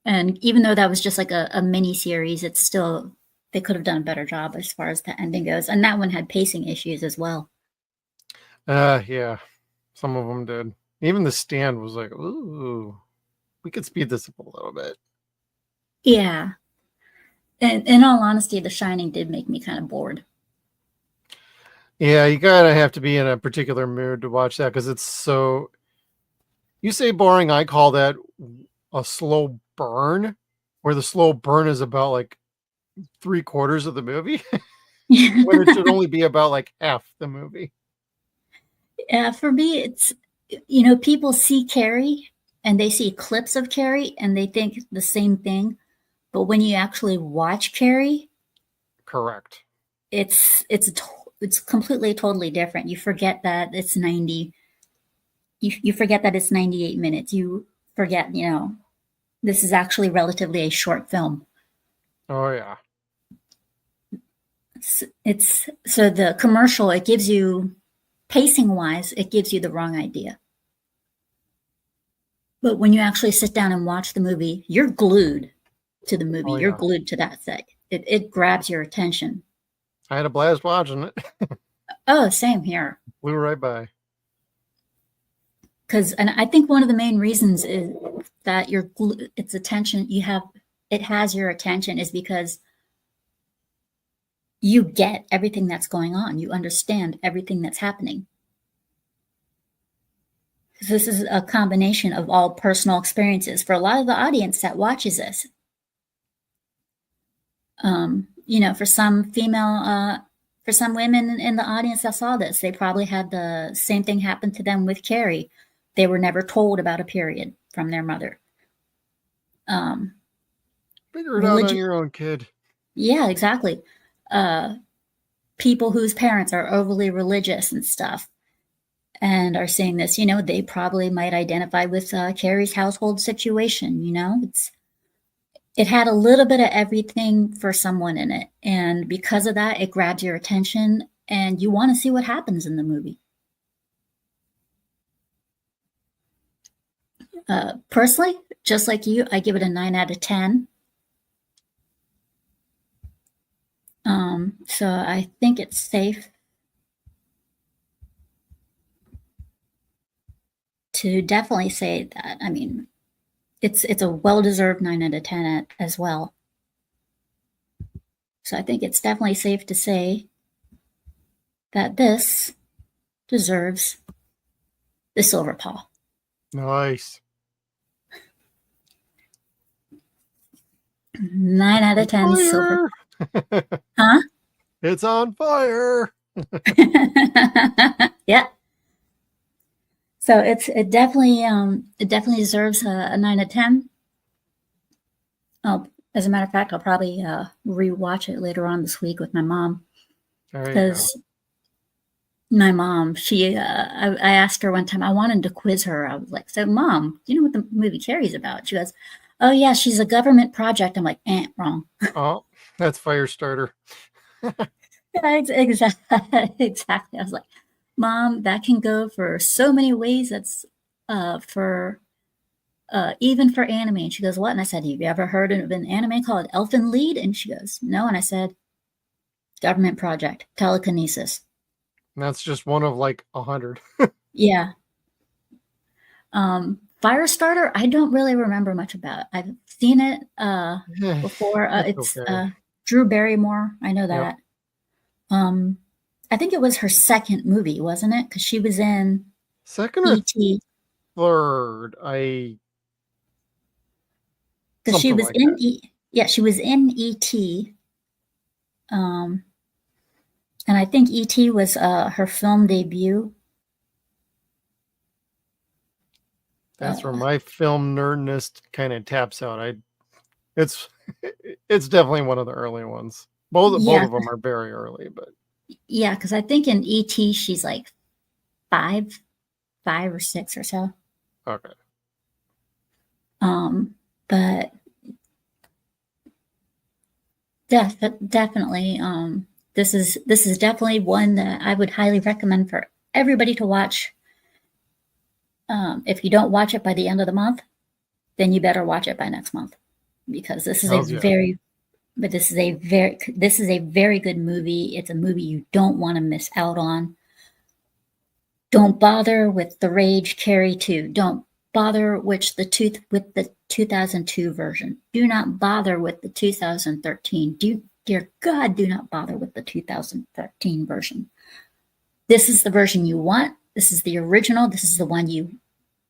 And even though that was just like a mini series, it's still, they could have done a better job as far as the ending goes. And that one had pacing issues as well. Yeah, some of them did. Even The Stand was like, ooh, we could speed this up a little bit. Yeah. And in all honesty, The Shining did make me kind of bored. Yeah, you gotta have to be in a particular mood to watch that because it's so. You say boring, I call that a slow burn, where the slow burn is about like 3/4 of the movie, when it should only be about like half the movie. Yeah, for me, it's, people see Carrie and they see clips of Carrie and they think the same thing. But when you actually watch Carrie, correct, it's completely totally different. You forget that it's 90. You forget that it's 98 minutes. You forget, this is actually relatively a short film. Oh yeah. It's so the commercial, it gives you, pacing wise, it gives you the wrong idea. But when you actually sit down and watch the movie, you're glued to the movie. Oh, You're yeah. glued to that set. It grabs your attention. I had a blast watching it. Oh, same here. Flew right by. And I think one of the main reasons is that its attention, it has your attention, is because you get everything that's going on. You understand everything that's happening. This is a combination of all personal experiences for a lot of the audience that watches this. For some for some women in the audience that saw this, they probably had the same thing happen to them with Carrie. They were never told about a period from their mother. Figure it out on your own, kid. Yeah, exactly. People whose parents are overly religious and stuff and are seeing this, they probably might identify with Carrie's household situation. It had a little bit of everything for someone in it. And because of that, it grabs your attention and you want to see what happens in the movie. Personally, just like you, I give it a 9 out of 10. So I think it's safe to definitely say that. I mean, it's a well-deserved 9 out of 10 as well. So I think it's definitely safe to say that this deserves the Silver Paw. Nice. 9 out of 10 silver. Huh? It's on fire. Yeah. So it definitely deserves a 9 out of 10. As a matter of fact, I'll probably rewatch it later on this week with my mom, because my mom, I asked her one time, I wanted to quiz her. I was like, so Mom, do you know what the movie Carrie's about? She goes, oh yeah, she's a government project. I'm like, wrong. Oh, that's Firestarter. Exactly. Exactly. I was like, Mom, that can go for so many ways. That's for even for anime. And she goes, what? And I said, have you ever heard of an anime called Elfen Lied? And she goes, no. And I said, government project, telekinesis. And that's just one of like 100. Yeah. Firestarter, I don't really remember much about. I've seen it before. It's okay. Drew Barrymore. I know Yep. that. I think it was her second movie, wasn't it? Because she was in Second or E.T. third, Because she something was like in that. yeah, she was in E.T. And I think E.T. was her film debut. That's where my film nerdness kind of taps out. It's it's definitely one of the early ones. Both of them are very early, but yeah, because I think in E.T. she's like 5 or 6 or so. okay. But definitely, this is definitely one that I would highly recommend for everybody to watch. If you don't watch it by the end of the month, then you better watch it by next month, because this is this is a very good movie. It's a movie you don't want to miss out on. Don't bother with the Rage Carrie 2. Don't bother with the 2002 version. Do not bother with the 2013. Dear God, do not bother with the 2013 version. This is the version you want. This is the original. This is the one you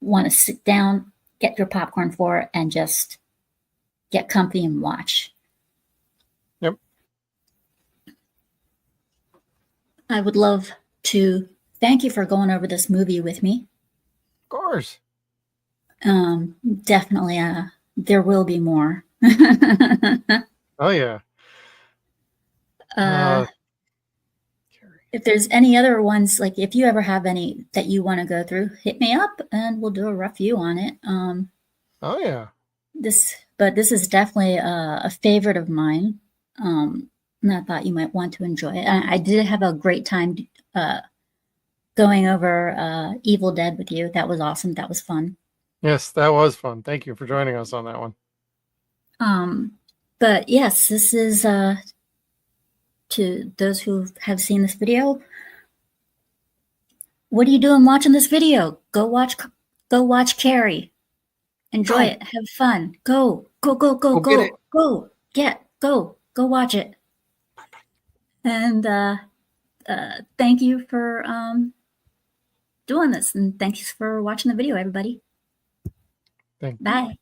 want to sit down, get your popcorn for, and just get comfy and watch. Yep. I would love to thank you for going over this movie with me. Of course. Definitely, there will be more. Oh yeah. If there's any other ones, like if you ever have any that you want to go through, hit me up and we'll do a review on it. Oh yeah. This is definitely a favorite of mine. And I thought you might want to enjoy it. I did have a great time going over Evil Dead with you. That was awesome. That was fun. Yes, that was fun. Thank you for joining us on that one. But yes, this is to those who have seen this video. What are you doing watching this video? Go watch Carrie. Enjoy it. Have fun. Go watch it. And thank you for doing this, and thanks for watching the video, everybody. Thank you. Bye.